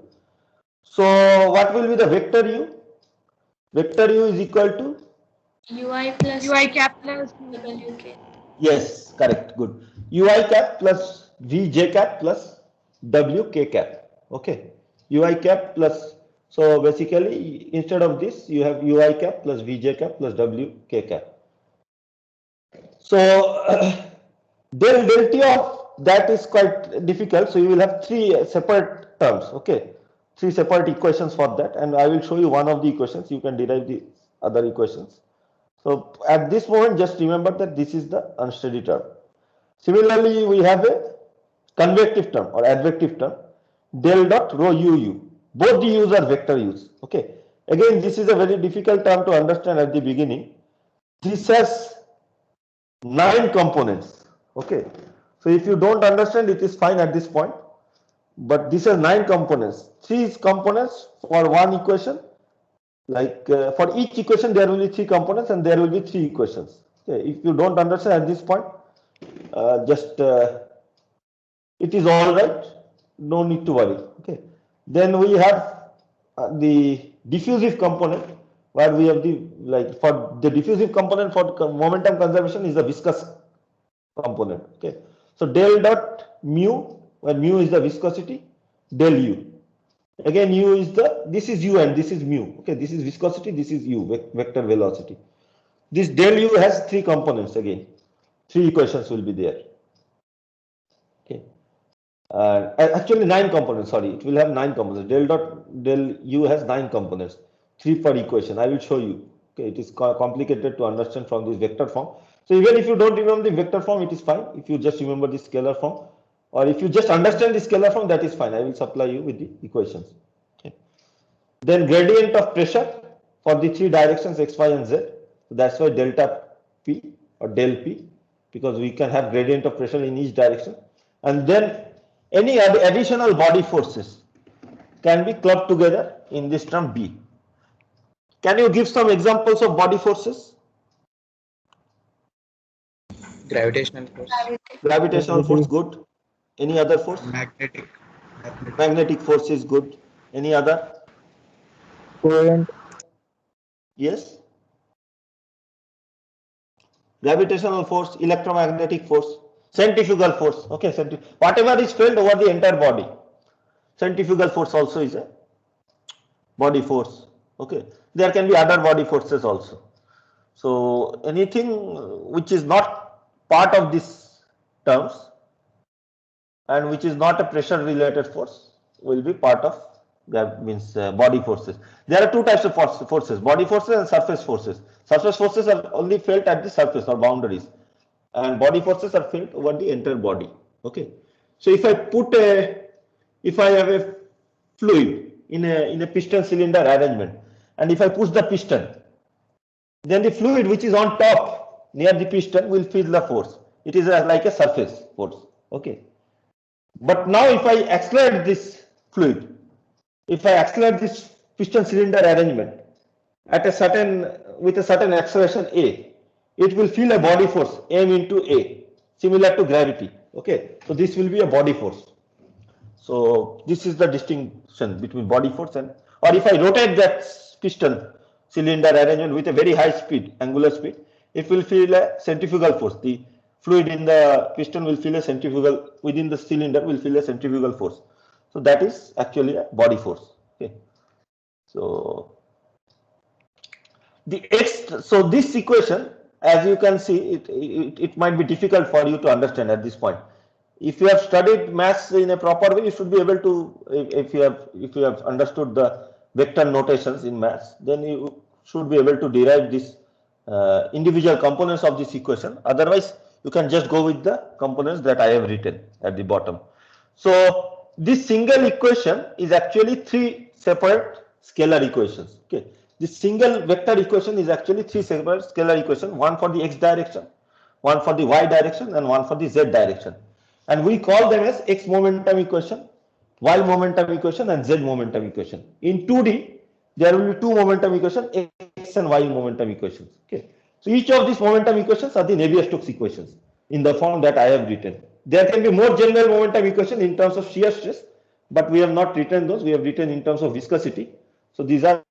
Speaker 1: So what will be the vector u? Vector u is equal to
Speaker 3: UI plus UI cap plus WK.
Speaker 1: Yes, correct, good. Ui cap plus vj cap plus wk cap. Okay, ui cap plus, so basically instead of this you have ui cap plus vj cap plus wk cap. So del t of that is quite difficult, so you will have three separate terms. Okay, three separate equations for that, and I will show you one of the equations. You can derive the other equations. So at this moment, just remember that this is the unsteady term. Similarly, we have a convective term or advective term, del dot rho uu. Both the u's are vector u's. Okay. Again, this is a very difficult term to understand at the beginning. This has 9 components. Okay. So if you don't understand, it is fine at this point. But this has 9 components. 3 components for one equation. Like for each equation, there will be 3 components and there will be 3 equations. Okay. If you don't understand at this point, it is all right. No need to worry. Okay. Then we have the diffusive component, where we have for the diffusive component for momentum conservation is the viscous component. Okay. So del dot mu, where mu is the viscosity, del u. Again, u is this is u and this is mu. Okay. This is viscosity, this is u, vector velocity. This del u has 3 components again. 3 equations will be there. Okay. Actually 9 components, sorry, it will have 9 components. Del u has 9 components, 3 per equation. I will show you. Okay, it is complicated to understand from this vector form. So even if you don't remember the vector form, it is fine. If you just remember the scalar form, or if you just understand the scalar form, that is fine. I will supply you with the equations. Okay. Then gradient of pressure for the 3 directions x, y, and z. So that's why delta p or del p, because we can have gradient of pressure in each direction. And then any additional body forces can be clubbed together in this term B. Can you give some examples of body forces?
Speaker 4: Gravitational force.
Speaker 1: Gravitational force, good. Any other force?
Speaker 4: Magnetic
Speaker 1: force is good. Any other?
Speaker 5: Current.
Speaker 1: Yes. Gravitational force, electromagnetic force, centrifugal force. Okay, whatever is felt over the entire body. Centrifugal force also is a body force. Okay, there can be other body forces also. So anything which is not part of these terms and which is not a pressure related force will be part of body forces. There are 2 types of forces, body forces and surface forces. Surface forces are only felt at the surface or boundaries, and body forces are felt over the entire body. Okay, so if I have a fluid in a piston cylinder arrangement, and if I push the piston, then the fluid which is on top near the piston will feel the force. It is like a surface force. Okay, but now if I accelerate this fluid, if I accelerate this piston cylinder arrangement with a certain acceleration a, it will feel a body force m into a, similar to gravity. Okay, so this will be a body force. So this is the distinction between body force and, or if I rotate that piston cylinder arrangement with a very high speed, angular speed, it will feel a centrifugal force. The fluid in the piston will feel a centrifugal, within the cylinder will feel a centrifugal force. So that is actually a body force. Okay. So this equation, as you can see, it might be difficult for you to understand at this point. If you have studied maths in a proper way, you should be able to, if you have understood the vector notations in maths, then you should be able to derive this individual components of this equation. Otherwise, you can just go with the components that I have written at the bottom. So this single equation is actually 3 separate scalar equations. Okay, this single vector equation is actually 3 separate scalar equations, one for the x direction, one for the y direction, and one for the z direction. And we call them as x momentum equation, y momentum equation, and z momentum equation. In 2D, there will be 2 momentum equations, x and y momentum equations. Okay, so each of these momentum equations are the Navier-Stokes equations in the form that I have written. There can be more general momentum equation in terms of shear stress, but we have not written those. We have written in terms of viscosity. So these are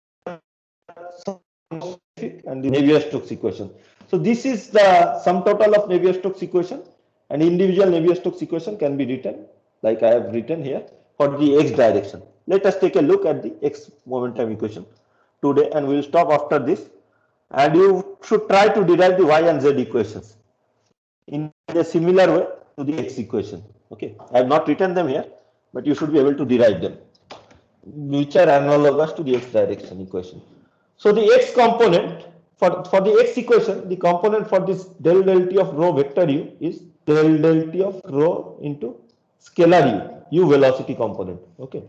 Speaker 1: and the Navier-Stokes equation. So this is the sum total of Navier-Stokes equation, and individual Navier-Stokes equation can be written like I have written here for the x direction. Let us take a look at the x momentum equation today, and we will stop after this. And you should try to derive the y and z equations in a similar way to the x equation. Okay, I have not written them here, but you should be able to derive them, which are analogous to the x direction equation. So the x component for the x equation, the component for this del t of rho vector u is del t of rho into scalar u velocity component. Okay.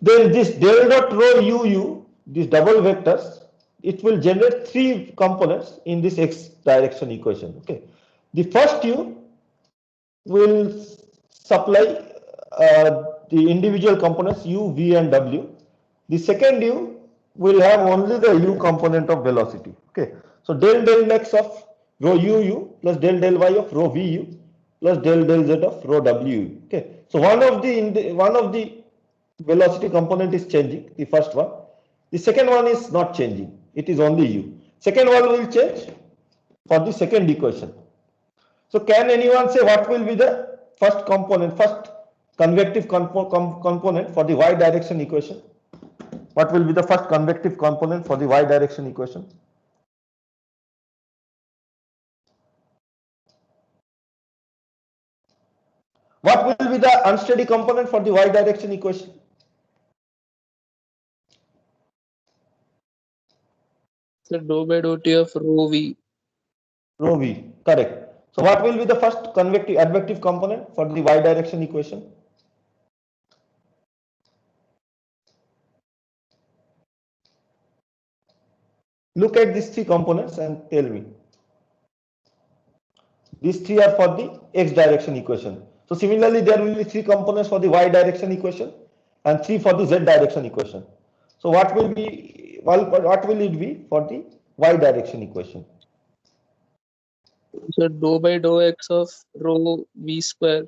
Speaker 1: Then this del dot rho UU, these double vectors, it will generate three components in this x direction equation. Okay, the first U will supply the individual components U, V, and W. The second U will have only the U component of velocity. Okay, so del x of rho UU plus del y of rho VU plus del z of rho WU. Okay, so one of the velocity component is changing, the first one. The second one is not changing, it is only U. Second one will change for the second equation. So can anyone say what will be the first component, first convective component for the y direction equation? What will be the first convective component for the y direction equation? What will be the unsteady component for the y direction equation?
Speaker 2: So dou by dou t of rho v.
Speaker 1: Rho v, correct. So what will be the first convective advective component for the y direction equation? Look at these three components and tell me. These three are for the x direction equation. So similarly, there will be three components for the y direction equation and three for the z direction equation. So what will be, well, what will it be for the y direction equation?
Speaker 2: So dou by dou x of rho v square.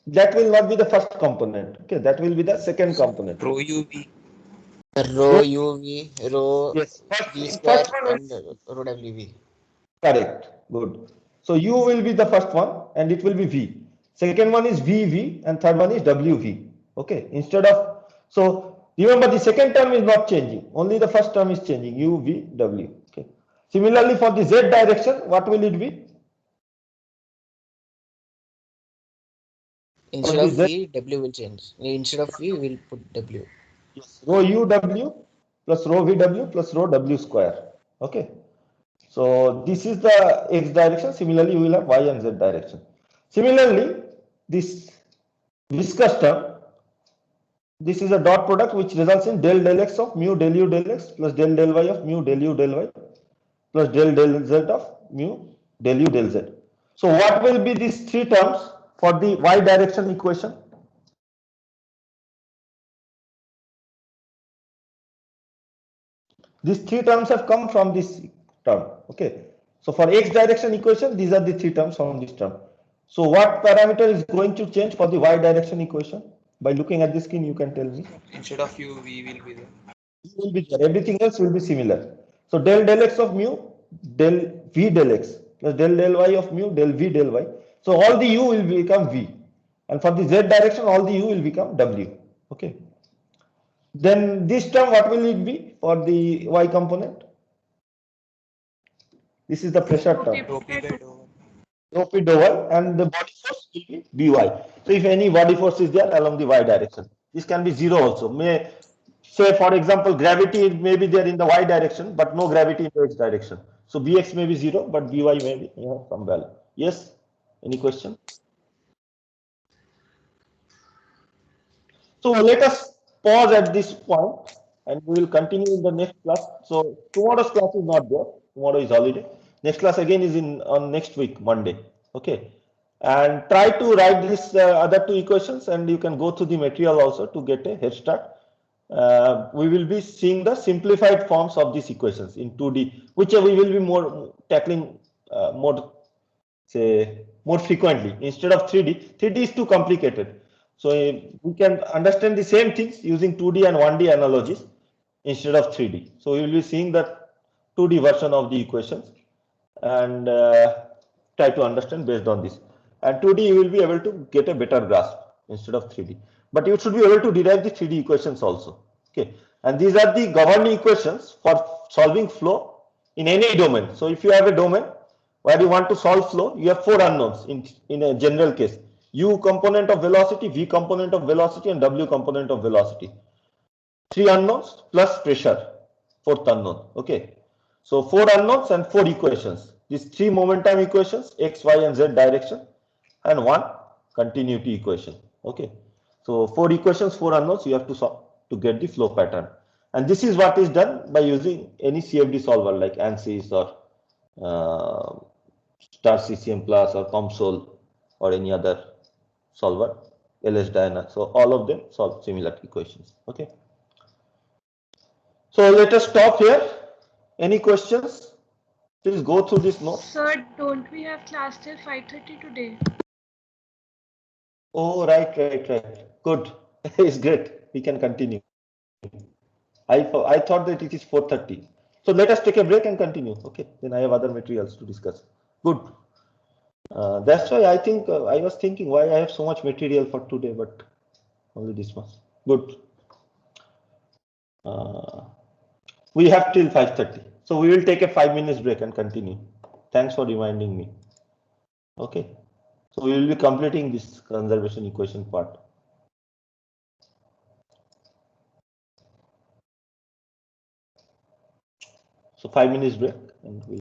Speaker 1: That will not be the first component. Okay, that will be the second component.
Speaker 4: Rho UV.
Speaker 5: Rho UV, rho
Speaker 1: Yes,
Speaker 5: V square,
Speaker 1: first one
Speaker 5: and rho WV.
Speaker 1: correct. Good. So U will be the first one and it will be V. Second one is VV and third one is WV. Okay. Instead of, so remember the second term is not changing. Only the first term is changing. U, V, W. Okay. Similarly for the Z direction, what will it be?
Speaker 5: Instead
Speaker 1: For
Speaker 5: of
Speaker 1: the
Speaker 5: V, W will change. Instead of V, we will put W.
Speaker 1: Rho UW plus rho VW plus rho W square. Okay. So this is the x direction. Similarly, you will have y and z direction. Similarly, this viscous term, this is a dot product which results in del x of mu del u del x plus del y of mu del u del y plus del z of mu del u del z. So what will be these three terms for the y direction equation? These three terms have come from this term. Okay. So for x direction equation, these are the three terms from this term. So what parameter is going to change for the y direction equation? By looking at the screen, you can tell me.
Speaker 4: Instead of U, V will be there.
Speaker 1: Will be there. Everything else will be similar. So del x of mu, del v del x plus del y of mu, del v del y. So all the u will become v, and for the z direction, all the u will become w. Okay. Then this term, what will it be for the y component? This is the pressure term.
Speaker 4: Rho P by dou.
Speaker 1: Rho p dou y, and the body force will be by. So if any body force is there along the y direction, this can be zero also. May say, for example, gravity may be there in the y direction, but no gravity in the x direction. So bx may be zero, but by may be some value. Yes. Any question? So let us pause at this point, and we will continue in the next class. So tomorrow's class is not there. Tomorrow is holiday. Next class again is on next week, Monday. Okay. And try to write these other two equations, and you can go through the material also to get a head start. We will be seeing the simplified forms of these equations in 2D, which we will be more tackling more frequently instead of 3D. 3D is too complicated. So we can understand the same things using 2D and 1D analogies instead of 3D. So we will be seeing the 2D version of the equations and try to understand based on this. And 2D you will be able to get a better grasp instead of 3D. But you should be able to derive the 3D equations also. Okay. And these are the governing equations for solving flow in any domain. So if you have a domain where you want to solve flow, you have four unknowns in a general case. U component of velocity, V component of velocity, and W component of velocity. Three unknowns plus pressure, fourth unknown. Okay. So four unknowns and four equations. These three momentum equations, x, y, and z direction, and one continuity equation. Okay. So 4 equations, 4 unknowns, you have to solve to get the flow pattern. And this is what is done by using any CFD solver like ANSYS or Star CCM Plus or COMSOL or any other solver, LS-DYNA. So all of them solve similar equations. Okay. So let us stop here. Any questions? Please go through this note.
Speaker 3: Sir, don't we have class till 5:30 today?
Speaker 1: Oh, right. Good. It's great. We can continue. I thought that it is 4:30. So let us take a break and continue. Okay. Then I have other materials to discuss. Good. That's why I think I was thinking why I have so much material for today, but only this much. Good. We have till 5:30. So we will take a 5 minutes break and continue. Thanks for reminding me. Okay. So we will be completing this conservation equation part. So 5 minutes break and we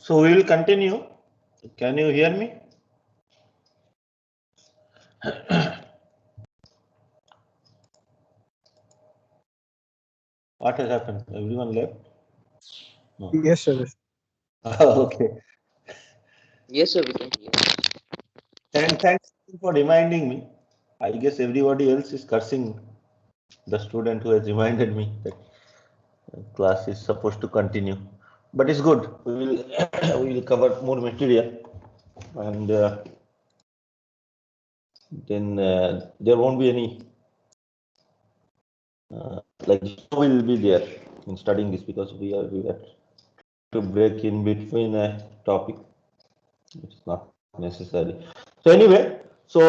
Speaker 1: So we will continue. Can you hear me? What has happened? Everyone left? No.
Speaker 6: Yes, sir.
Speaker 1: Okay.
Speaker 5: Yes, sir, we can hear.
Speaker 1: And thanks for reminding me. I guess everybody else is cursing the student who has reminded me that class is supposed to continue. But it's good. We will we will cover more material, and then there won't be any like will be there in studying this, because we have to break in between a topic. It's not necessary. So anyway, so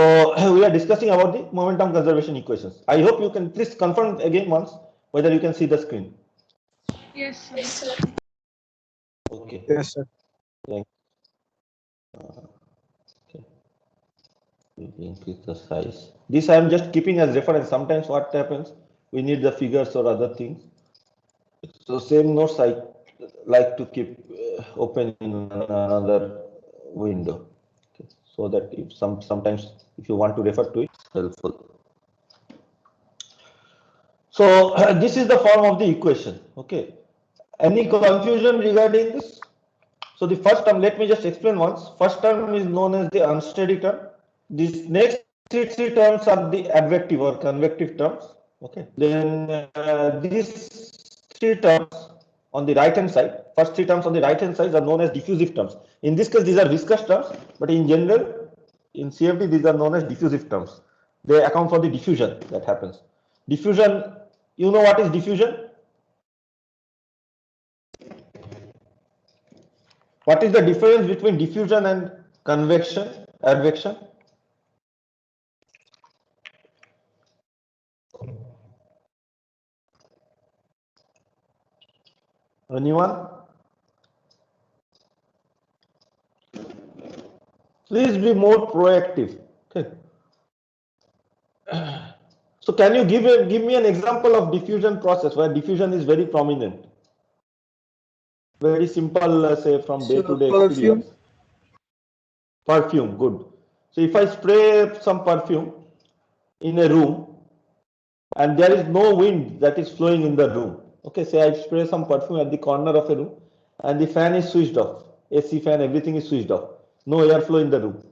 Speaker 1: we are discussing about the momentum conservation equations. I hope you can please confirm again once whether you can see the screen.
Speaker 3: Yes, sir.
Speaker 1: Okay.
Speaker 6: Yes, sir.
Speaker 1: Okay. We increase the size. This I am just keeping as reference. Sometimes what happens, we need the figures or other things. So same notes I like to keep open in another window, okay, so that if sometimes if you want to refer to it, it's helpful. So this is the form of the equation. Okay. Any confusion regarding this? So the first term, let me just explain once. First term is known as the unsteady term. These next three terms are the advective or convective terms. Okay. Then these three terms on the right hand side, first three terms on the right hand side are known as diffusive terms. In this case, these are viscous terms, but in general, in CFD, these are known as diffusive terms. They account for the diffusion that happens. Diffusion, you know what is diffusion? What is the difference between diffusion and convection, advection? Anyone? Please be more proactive. Okay. So can you give me an example of diffusion process where diffusion is very prominent? Very simple, say from day-to-day
Speaker 6: Perfume.
Speaker 1: experience. Perfume, good. So if I spray some perfume in a room and there is no wind that is flowing in the room, okay, say I spray some perfume at the corner of a room and the fan is switched off, AC fan, everything is switched off, no airflow in the room.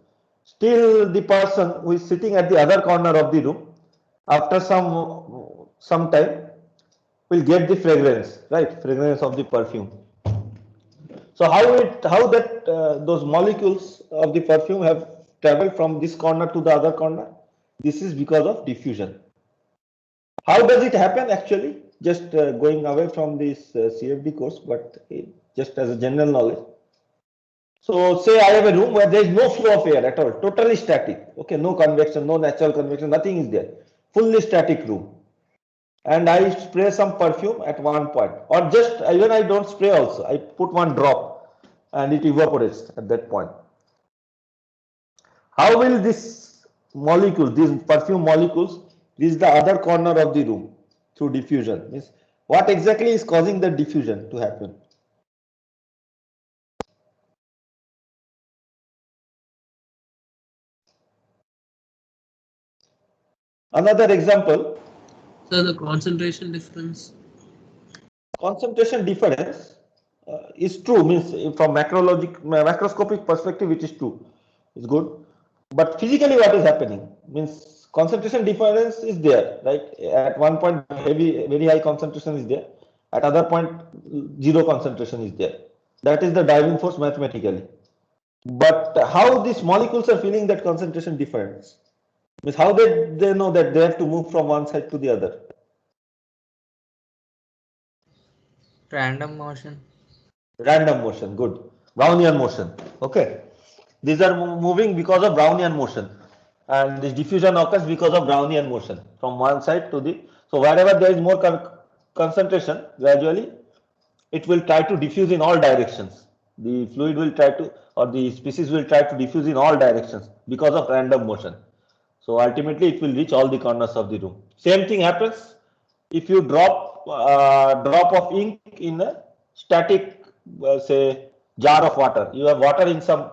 Speaker 1: Still the person who is sitting at the other corner of the room, after some time, will get the fragrance, right? Fragrance of the perfume. So how that those molecules of the perfume have traveled from this corner to the other corner? This is because of diffusion. How does it happen actually? Just going away from this CFD course, but just as a general knowledge. So say I have a room where there is no flow of air at all, totally static. Okay, no convection, no natural convection, nothing is there. Fully static room. And I spray some perfume at one point, or just even I don't spray also. I put one drop and it evaporates at that point. How will this molecule, these perfume molecules, reach the other corner of the room through diffusion? Means what exactly is causing the diffusion to happen? Another example.
Speaker 2: So the concentration difference.
Speaker 1: Concentration difference is true, means from macroscopic perspective it is true, it's good, but physically what is happening means concentration difference is there, right? At one point very high concentration is there, at other point zero concentration is there. That is the driving force mathematically. But how these molecules are feeling that concentration difference, means how they know that they have to move from one side to the other?
Speaker 4: Random motion.
Speaker 1: Random motion, good. Brownian motion. Okay. These are moving because of Brownian motion. And this diffusion occurs because of Brownian motion from one side to the. So wherever there is more concentration, gradually it will try to diffuse in all directions. The fluid will try to, or the species will try to diffuse in all directions because of random motion. So ultimately it will reach all the corners of the room. Same thing happens if you drop of ink in a static, say jar of water. You have water in some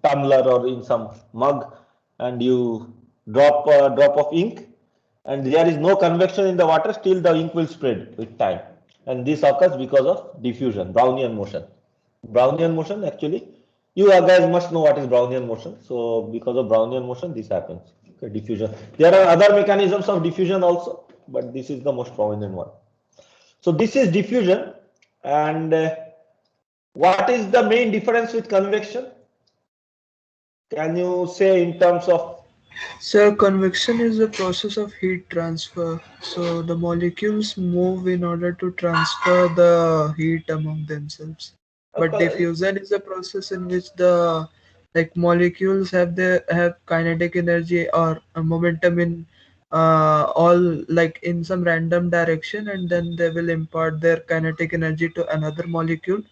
Speaker 1: tumbler or in some mug, and you drop a drop of ink, and there is no convection in the water. Still, the ink will spread with time, and this occurs because of diffusion, Brownian motion. Brownian motion, actually, you guys must know what is Brownian motion. So, because of Brownian motion, this happens. Okay, diffusion. There are other mechanisms of diffusion also, but this is the most prominent one. So, this is diffusion, and what is the main difference with convection? Can you say in terms of?
Speaker 6: So convection is the process of heat transfer. So the molecules move in order to transfer the heat among themselves. But diffusion is a process in which the molecules have kinetic energy or a momentum in all in some random direction, and then they will impart their kinetic energy to another molecule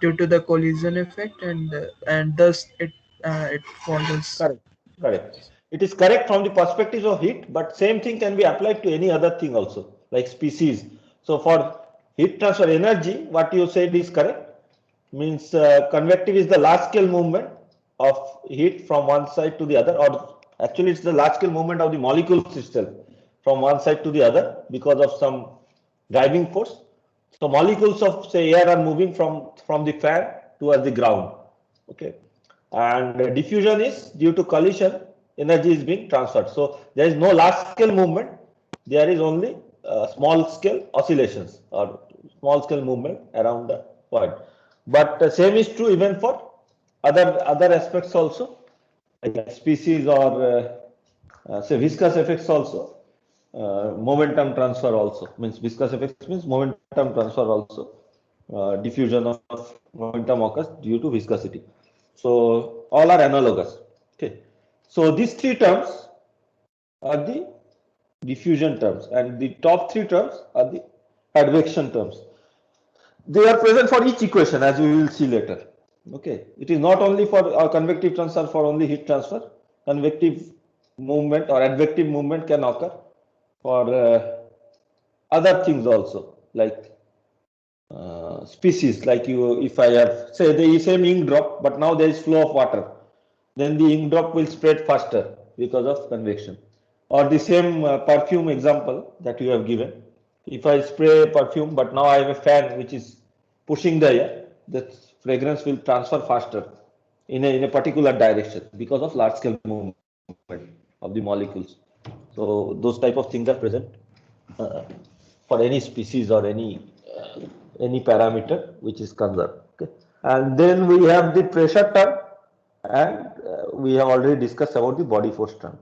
Speaker 6: due to the collision effect, and thus it follows.
Speaker 1: Correct. Correct. It is correct from the perspective of heat, but same thing can be applied to any other thing also, like species. So for heat transfer energy, what you said is correct. Means convective is the large scale movement of heat from one side to the other, or actually it's the large scale movement of the molecules itself from one side to the other because of some driving force. So molecules of say air are moving from the fan towards the ground. Okay, and diffusion is due to collision, energy is being transferred. So there is no large scale movement, there is only small scale oscillations or small scale movement around the point. But same is true even for other aspects also, like species or say viscous effects also. Momentum transfer also means viscous effects means momentum transfer also. Diffusion of momentum occurs due to viscosity. So all are analogous. Okay. So these three terms are the diffusion terms, and the top three terms are the advection terms. They are present for each equation, as we will see later. Okay. It is not only for convective transfer for only heat transfer. Convective movement or advective movement can occur for other things also, like species. Like if I have say the same ink drop, but now there is flow of water, then the ink drop will spread faster because of convection. Or the same perfume example that you have given. If I spray perfume, but now I have a fan which is pushing the air, the fragrance will transfer faster in a particular direction because of large scale movement of the molecules. So those type of things are present for any species or any parameter which is conserved. Okay. And then we have the pressure term, and we have already discussed about the body force term.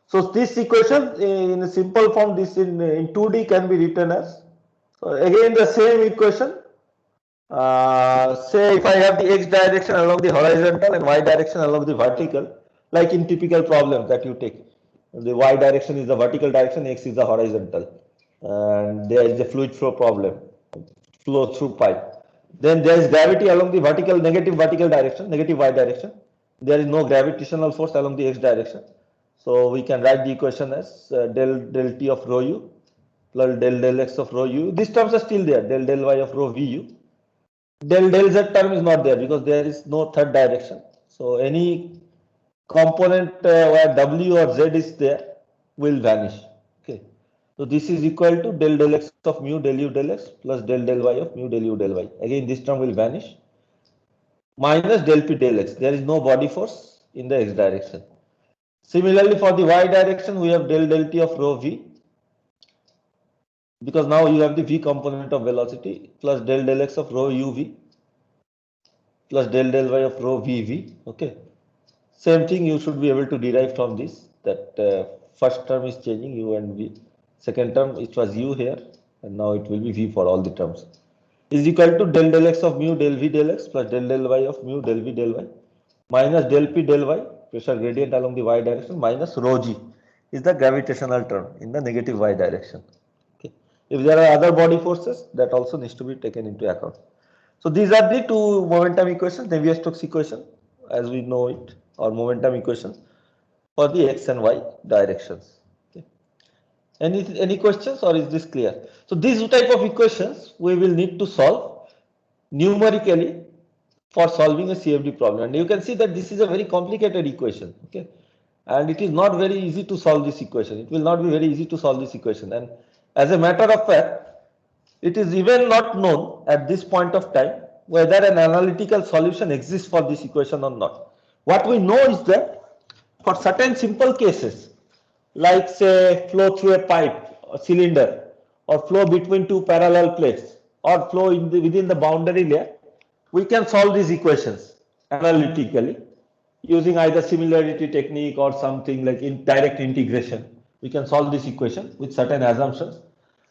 Speaker 1: So this equation in a simple form, this in 2D can be written as, so again the same equation. Say if I have the x direction along the horizontal and y direction along the vertical, like in typical problems that you take, the y direction is the vertical direction, x is the horizontal, and there is a fluid flow problem, flow through pipe. Then there is gravity along the vertical, negative vertical direction, negative y direction. There is no gravitational force along the x direction. So we can write the equation as del t of rho u plus del x of rho u. These terms are still there, del y of rho v u. Del z term is not there because there is no third direction. So any component where w or z is there will vanish. Okay. So this is equal to del x of mu del u del x plus del y of mu del u del y. Again, this term will vanish. Minus del p del x. There is no body force in the x direction. Similarly, for the y direction, we have del t of rho v, because now you have the v component of velocity, plus del x of rho u v plus del y of rho v v. Okay. Same thing you should be able to derive from this, that first term is changing u and v. Second term it was u here, and now it will be v for all the terms. Is equal to del x of mu del v del x plus del y of mu del v del y minus del p del y, pressure gradient along the y direction, minus rho g is the gravitational term in the negative y direction. Okay. If there are other body forces, that also needs to be taken into account. So these are the two momentum equations, Navier-Stokes equation as we know it, or momentum equations for the x and y directions. Okay. Any questions, or is this clear? So these type of equations we will need to solve numerically for solving a CFD problem. And you can see that this is a very complicated equation, okay? And it is not very easy to solve this equation. It will not be very easy to solve this equation. And as a matter of fact, it is even not known at this point of time whether an analytical solution exists for this equation or not. What we know is that for certain simple cases, like say flow through a pipe or cylinder, or flow between two parallel plates, or flow within the boundary layer, we can solve these equations analytically using either similarity technique or something like direct integration. We can solve this equation with certain assumptions,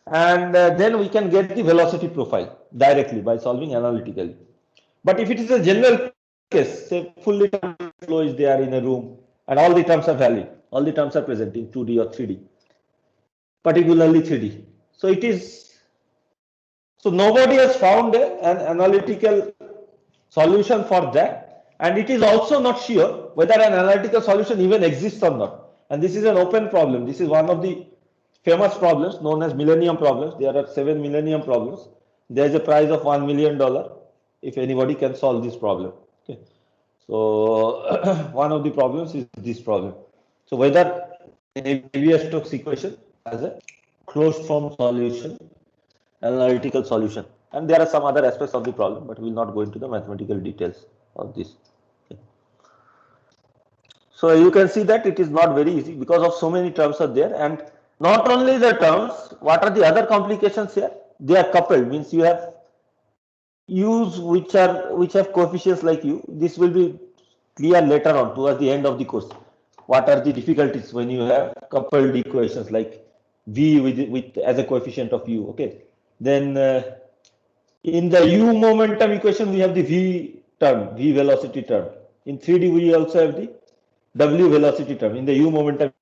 Speaker 1: and then we can get the velocity profile directly by solving analytically. But if it is a general case, say fully term flow is there in a room and all the terms are valid, all the terms are present in 2D or 3D, particularly 3D. So it is, so nobody has found an analytical solution for that, and it is also not sure whether an analytical solution even exists or not. And this is an open problem. This is one of the famous problems known as millennium problems. There are 7 millennium problems. There is a prize of $1 million if anybody can solve this problem. Okay. So one of the problems is this problem. So whether Navier-Stokes equation has a closed form solution, analytical solution, and there are some other aspects of the problem, but we will not go into the mathematical details of this. Okay. So you can see that it is not very easy because of so many terms are there, and not only the terms, what are the other complications here? They are coupled, means you have u's which have coefficients like u. This will be clear later on towards the end of the course. What are the difficulties when you have coupled equations like v with as a coefficient of u? Okay. Then in the u momentum equation we have the v term, v velocity term. In 3D we also have the w velocity term in the u momentum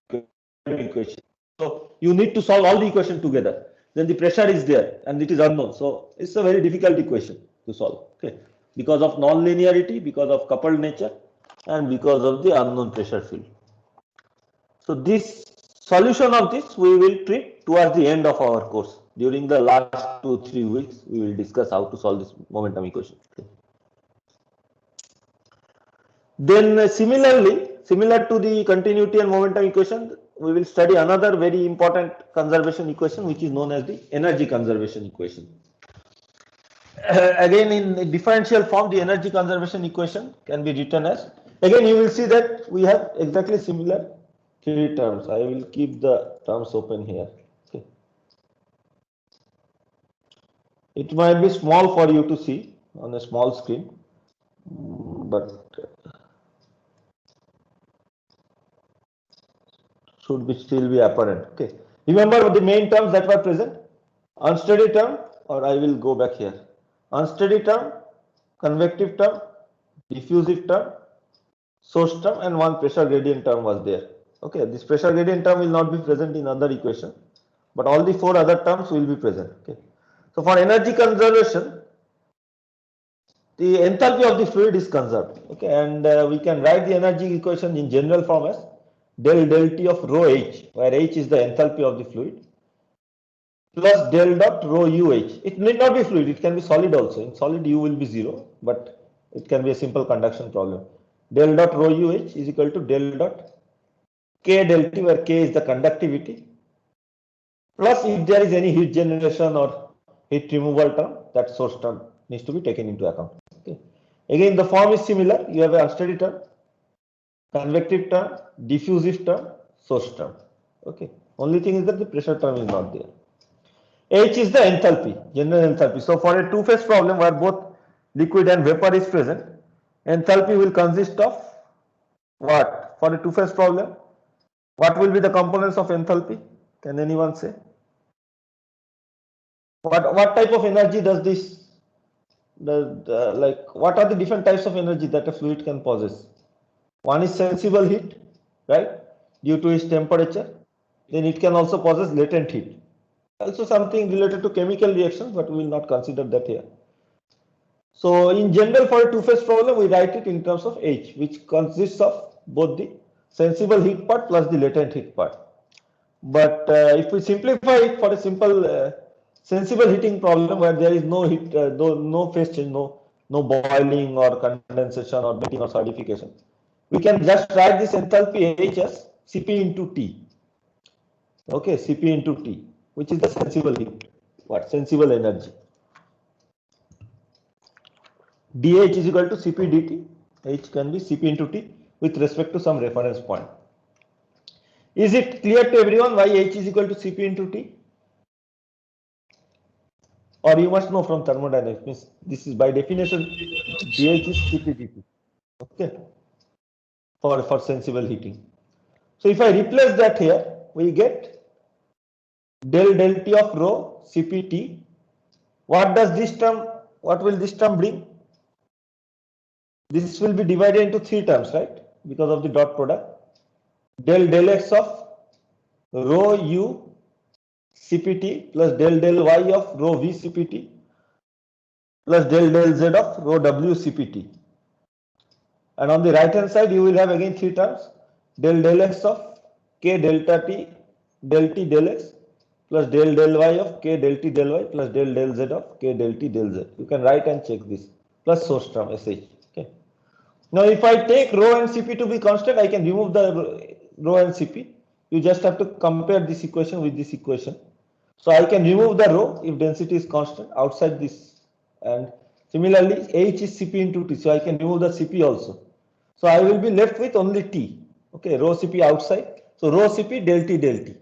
Speaker 1: equation. So you need to solve all the equation together. Then the pressure is there and it is unknown. So it's a very difficult equation to solve. Okay, because of non-linearity, because of coupled nature, and because of the unknown pressure field. So this solution of this we will treat towards the end of our course. During the last 2-3 weeks, we will discuss how to solve this momentum equation. Okay. Then similar to the continuity and momentum equation, we will study another very important conservation equation, which is known as the energy conservation equation. Again, in differential form, the energy conservation equation can be written as, again you will see that we have exactly similar 3 terms. I will keep the terms open here. Okay. It might be small for you to see on a small screen, but should be still be apparent. Okay. Remember the main terms that were present: unsteady term, or I will go back here. Unsteady term, convective term, diffusive term, source term, and one pressure gradient term was there. Okay, this pressure gradient term will not be present in other equation, but all the 4 other terms will be present. Okay. So for energy conservation, the enthalpy of the fluid is conserved. Okay, and we can write the energy equation in general form as del T of rho h, where h is the enthalpy of the fluid, plus del dot rho UH. It need not be fluid, it can be solid also. In solid U will be 0, but it can be a simple conduction problem. Del dot rho UH is equal to del dot K del T, where K is the conductivity, plus if there is any heat generation or heat removal term, that source term needs to be taken into account. Okay. Again, the form is similar. You have an unsteady term, convective term, diffusive term, source term. Okay. Only thing is that the pressure term is not there. H is the enthalpy, general enthalpy. So for a two-phase problem where both liquid and vapor is present, enthalpy will consist of what? For a two-phase problem, what will be the components of enthalpy? Can anyone say? What type of energy does this? Like what are the different types of energy that a fluid can possess? One is sensible heat, right? Due to its temperature. Then it can also possess latent heat. Also something related to chemical reactions, but we will not consider that here. So in general, for a two-phase problem, we write it in terms of H, which consists of both the sensible heat part plus the latent heat part. But if we simplify it for a simple sensible heating problem where there is no heat, no phase change, no boiling or condensation or melting or solidification, we can just write this enthalpy H as Cp into T. Okay, Cp into T, which is the sensible heat, sensible energy. dH is equal to Cp dt. H can be Cp into T with respect to some reference point. Is it clear to everyone why H is equal to Cp into T? Or you must know from thermodynamics, means this is by definition dH is Cp dt. Okay, for sensible heating. So if I replace that here, we get del T of rho Cpt. What does this term? What will this term bring? This will be divided into 3 terms, right? Because of the dot product. Del x of rho u Cpt plus del y of rho v Cpt plus del z of rho w Cpt. And on the right hand side, you will have again 3 terms. Del x of k delta t del x plus del y of k del t del y plus del z of k del t del z. You can write and check this plus source term sh. Okay. Now, if I take rho and Cp to be constant, I can remove the rho and Cp. You just have to compare this equation with this equation. So I can remove the rho if density is constant outside this, and similarly H is Cp into T, so I can remove the Cp also. So I will be left with only T. Okay, rho Cp outside. So rho Cp del T del T.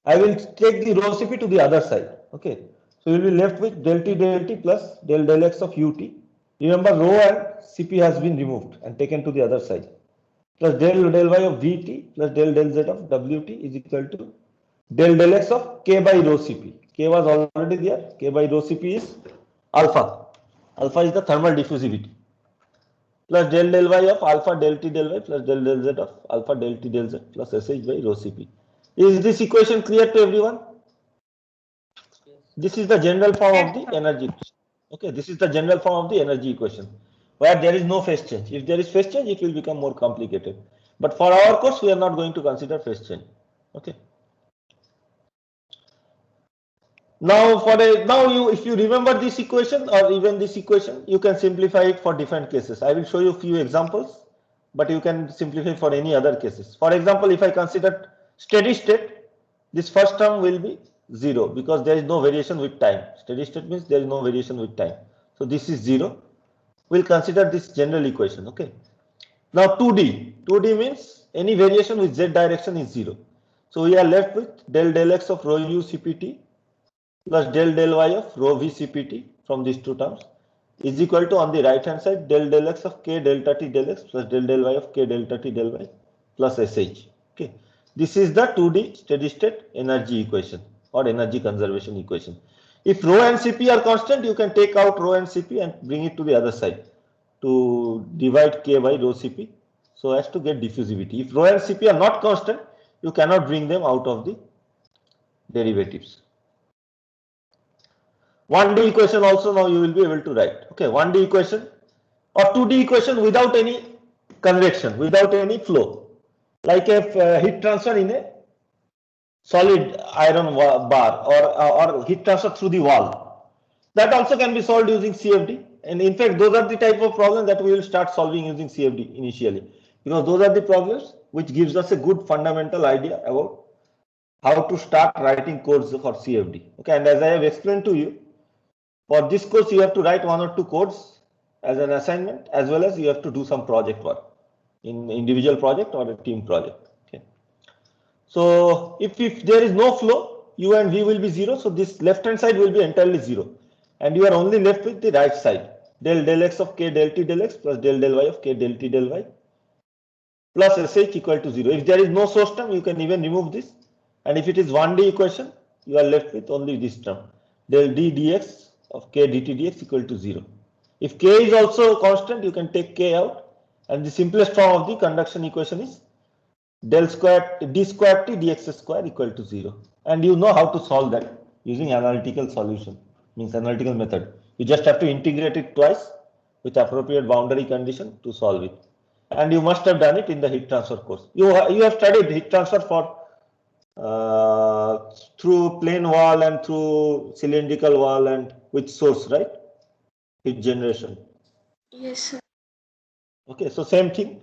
Speaker 1: I will take the rho Cp to the other side. Okay, so we will be left with del T plus del x of ut. Remember, rho and Cp has been removed and taken to the other side. Plus del y of Vt plus del z of Wt is equal to del x of k by rho Cp. K was already there. K by rho Cp is alpha. Alpha is the thermal diffusivity. Plus del y of alpha del T del y plus del z of alpha del T del z plus Sh by rho Cp. Is this equation clear to everyone? This is the general form of the energy equation. Okay, this is the general form of the energy equation where there is no phase change. If there is phase change, it will become more complicated. But for our course, we are not going to consider phase change. Okay. Now, if you remember this equation or even this equation, you can simplify it for different cases. I will show you a few examples, but you can simplify for any other cases. For example, if I consider steady state, this first term will be 0 because there is no variation with time. Steady state means there is no variation with time. So this is 0. We'll consider this general equation. Okay. Now 2D. 2D means any variation with z direction is 0. So we are left with del x of rho u Cpt plus del y of rho v Cpt from these 2 terms is equal to, on the right hand side, del x of k delta t del x plus del y of k delta t del y plus sh. Okay. This is the 2D steady state energy equation or energy conservation equation. If rho and Cp are constant, you can take out rho and Cp and bring it to the other side to divide k by rho Cp so as to get diffusivity. If rho and Cp are not constant, you cannot bring them out of the derivatives. 1D equation also now you will be able to write. Okay, 1D equation or 2D equation without any convection, without any flow, like a heat transfer in a solid iron bar or heat transfer through the wall. That also can be solved using CFD. And in fact, those are the type of problems that we will start solving using CFD initially, because those are the problems which gives us a good fundamental idea about how to start writing codes for CFD. Okay, and as I have explained to you, for this course you have to write 1 or 2 codes as an assignment, as well as you have to do some project work in individual project or a team project. Okay. So if there is no flow, u and v will be 0. So this left hand side will be entirely 0, and you are only left with the right side, del x of k del t del x plus del y of k del t del y plus sh equal to 0. If there is no source term, you can even remove this, and if it is 1D equation, you are left with only this term, del d dx of k dt dx equal to 0. If k is also constant, you can take k out, and the simplest form of the conduction equation is del square d square t dx square equal to 0. And you know how to solve that using analytical solution, means analytical method. You just have to integrate it twice with appropriate boundary condition to solve it. And you must have done it in the heat transfer course. You have studied heat transfer for through plane wall and through cylindrical wall and with source, right? Heat generation.
Speaker 3: Yes, sir.
Speaker 1: Okay, so same thing.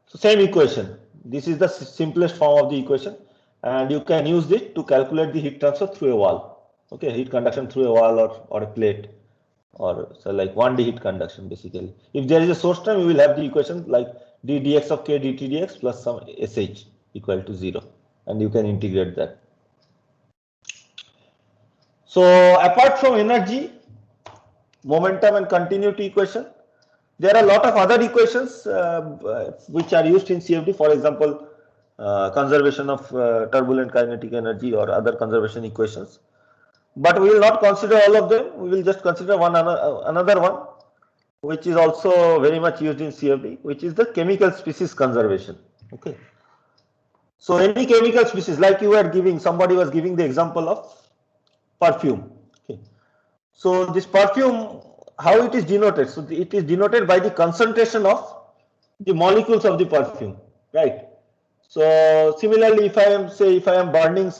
Speaker 1: So same equation. This is the simplest form of the equation, and you can use it to calculate the heat transfer through a wall. Okay, heat conduction through a wall or a plate, or so like 1D heat conduction basically. If there is a source term, you will have the equation like d dx of k dt dx plus some sh equal to 0, and you can integrate that. So apart from energy, momentum and continuity equation, there are a lot of other equations which are used in CFD. For example, conservation of turbulent kinetic energy or other conservation equations. But we will not consider all of them. We will just consider another one, which is also very much used in CFD, which is the chemical species conservation. Okay. So any chemical species, like you were giving, somebody was giving the example of perfume. Okay. So this perfume, how it is denoted? So it is denoted by the concentration of the molecules of the perfume, right? So similarly, if I am burning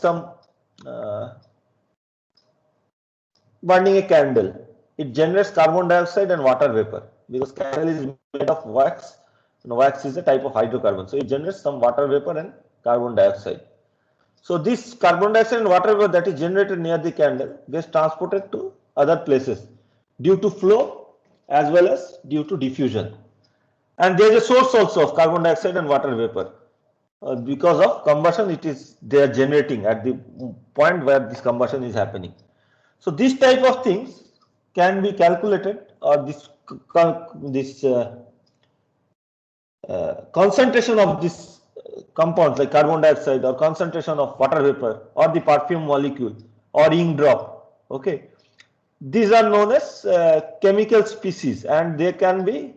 Speaker 1: burning a candle, it generates carbon dioxide and water vapor, because candle is made of wax, and wax is a type of hydrocarbon. So it generates some water vapor and carbon dioxide. So this carbon dioxide and water vapor that is generated near the candle gets transported to other places due to flow as well as due to diffusion. And there is a source also of carbon dioxide and water vapor. Because of combustion, they are generating at the point where this combustion is happening. So this type of things can be calculated, or this concentration of this compounds like carbon dioxide, or concentration of water vapor, or the perfume molecule, or ink drop. Okay, these are known as chemical species, and they can be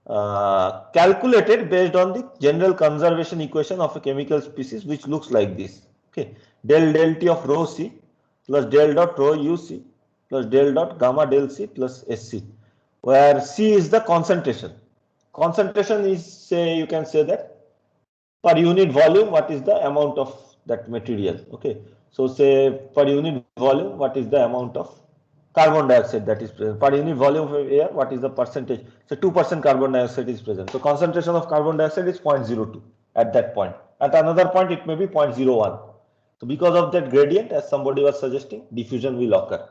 Speaker 1: calculated based on the general conservation equation of a chemical species, which looks like this. Okay, del T of rho C plus del dot rho U C plus del dot gamma del C plus SC, where C is the concentration. Concentration is, say, you can say that per unit volume, what is the amount of that material. Okay, so say per unit volume, what is the amount of carbon dioxide that is present. Per unit volume of air, what is the percentage? So 2% carbon dioxide is present. So concentration of carbon dioxide is 0.02 at that point. At another point, it may be 0.01. So because of that gradient, as somebody was suggesting, diffusion will occur.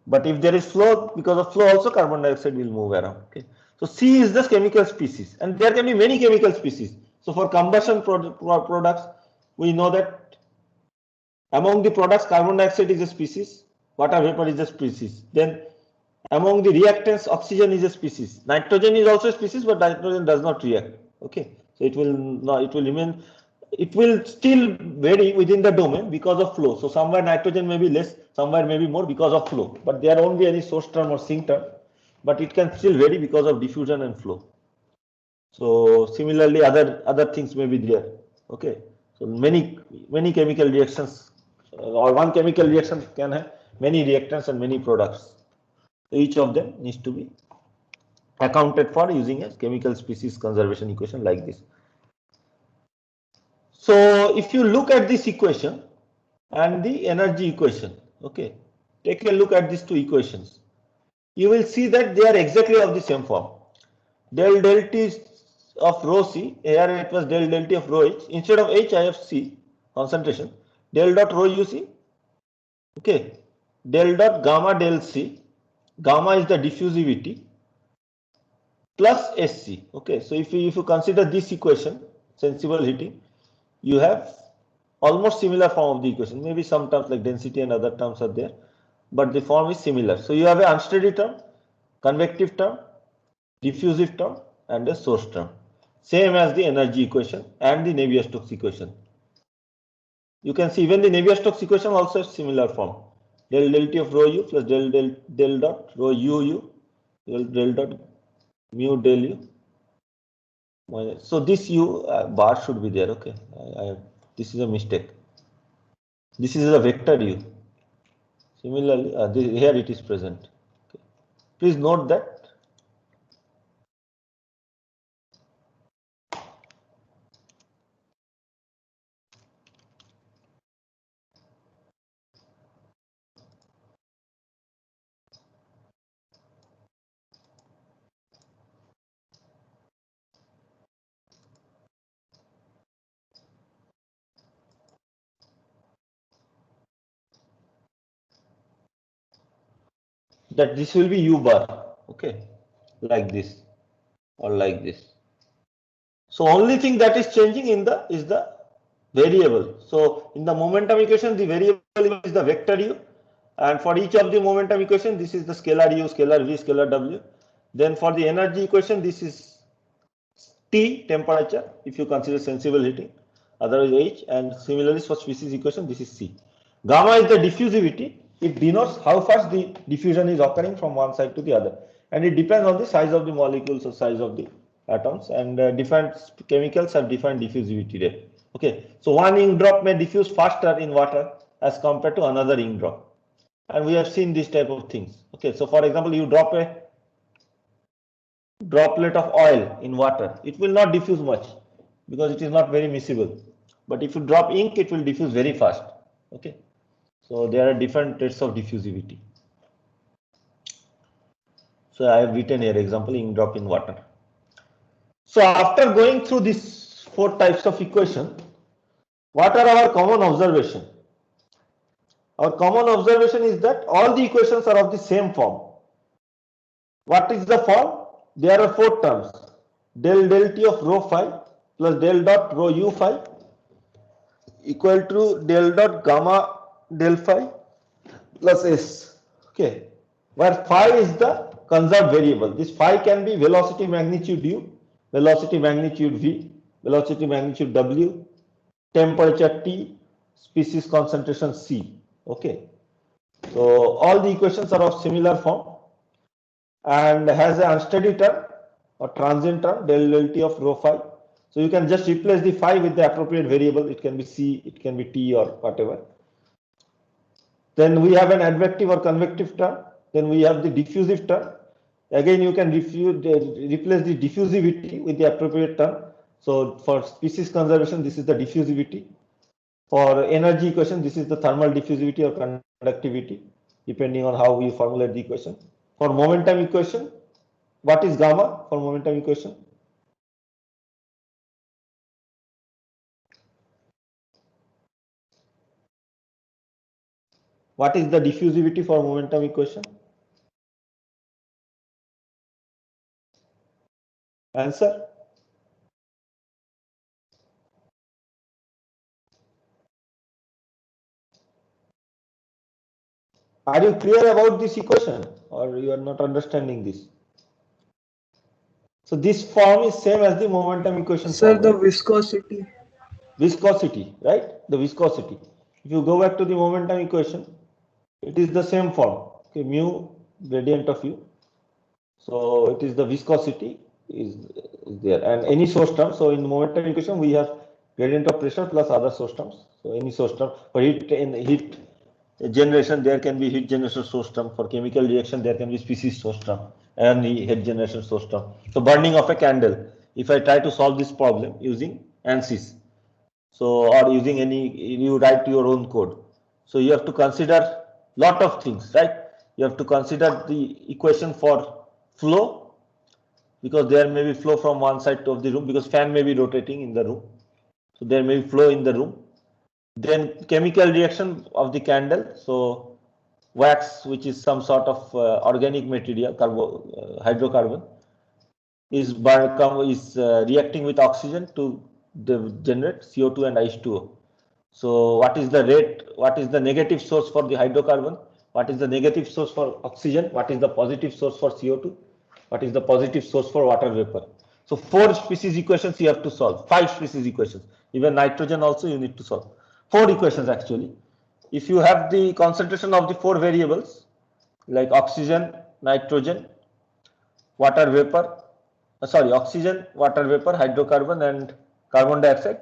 Speaker 1: But if there is flow, because of flow also carbon dioxide will move around. Okay. So C is the chemical species, and there can be many chemical species. So for combustion products, we know that among the products, carbon dioxide is a species, water vapor is a species. Then among the reactants, oxygen is a species. Nitrogen is also a species, but nitrogen does not react. Okay, so it will still vary within the domain because of flow. So somewhere nitrogen may be less, somewhere may be more because of flow, but there won't be any source term or sink term, but it can still vary because of diffusion and flow. So similarly, other things may be there. Okay, so many chemical reactions, or one chemical reaction can have many reactants and many products. So each of them needs to be accounted for using a chemical species conservation equation like this. So if you look at this equation and the energy equation, okay, take a look at these two equations. You will see that they are exactly of the same form. Del T of rho C, here it was del T of rho H. Instead of H, I have C, concentration. Del dot rho UC, okay, del dot gamma del C, gamma is the diffusivity, plus SC. Okay, so if you consider this equation, sensible heating, you have almost similar form of the equation. Maybe some terms like density and other terms are there, but the form is similar. So you have an unsteady term, convective term, diffusive term, and a source term. Same as the energy equation and the Navier-Stokes equation. You can see even the Navier-Stokes equation also has similar form. Del T of rho U plus del dot rho UU del dot mu del U. So this U bar should be there. Okay, this is a mistake. This is a vector U. Similarly, here it is present. Okay. Please note that. that this will be U bar, okay, like this or like this. So only thing that is changing in the is the variable. So in the momentum equation, the variable is the vector U, and for each of the momentum equation, this is the scalar U, scalar V, scalar W. Then for the energy equation, this is T, temperature, if you consider sensible heating, otherwise H, and similarly for species equation, this is C. Gamma is the diffusivity. It denotes how fast the diffusion is occurring from one side to the other, and it depends on the size of the molecules or size of the atoms, and different chemicals have different diffusivity rate. Okay, so one ink drop may diffuse faster in water as compared to another ink drop, and we have seen this type of things. Okay, so for example, you drop a droplet of oil in water, it will not diffuse much because it is not very miscible. But if you drop ink, it will diffuse very fast. Okay, so there are different rates of diffusivity. So I have written here example ink drop in water. So after going through these 4 types of equation, what are our common observation? Our common observation is that all the equations are of the same form. What is the form? There are 4 terms: del del T of rho phi plus del dot rho U phi equal to del dot gamma del phi plus S. Okay, where phi is the conserved variable. This phi can be velocity magnitude U, velocity magnitude V, velocity magnitude W, temperature T, species concentration C. Okay, so all the equations are of similar form and has an unsteady term or transient term del del T of rho phi. So you can just replace the phi with the appropriate variable. It can be C, it can be T, or whatever. Then we have an advective or convective term. Then we have the diffusive term. Again, you can replace the diffusivity with the appropriate term. So for species conservation, this is the diffusivity. For energy equation, this is the thermal diffusivity or conductivity, depending on how we formulate the equation. For momentum equation, what is gamma for momentum equation? What is the diffusivity for momentum equation? Answer? Are you clear about this equation or you are not understanding this? So this form is same as the momentum equation.
Speaker 6: Sir,
Speaker 1: form,
Speaker 6: the
Speaker 1: right?
Speaker 6: viscosity.
Speaker 1: Viscosity, right? The viscosity. If you go back to the momentum equation, it is the same form. Okay, mu gradient of u. So it is the viscosity is there, and any source term. So in momentum equation we have gradient of pressure plus other source terms. So any source term for heat generation, there can be heat generation source term. For chemical reaction, there can be species source term and the heat generation source term. So burning of a candle, if I try to solve this problem using ANSYS, so or using any, you write your own code, so you have to consider lot of things, right? You have to consider the equation for flow, because there may be flow from one side of the room, because fan may be rotating in the room, so there may be flow in the room. Then chemical reaction of the candle, so wax, which is some sort of organic material, hydrocarbon, is reacting with oxygen to generate CO2 and H2O. So what is the rate, what is the negative source for the hydrocarbon, what is the negative source for oxygen, what is the positive source for CO2, what is the positive source for water vapor. So 4 species equations you have to solve, 5 species equations, even nitrogen also you need to solve. 4 equations actually. If you have the concentration of the 4 variables like oxygen, nitrogen, water vapor, oxygen, water vapor, hydrocarbon and carbon dioxide,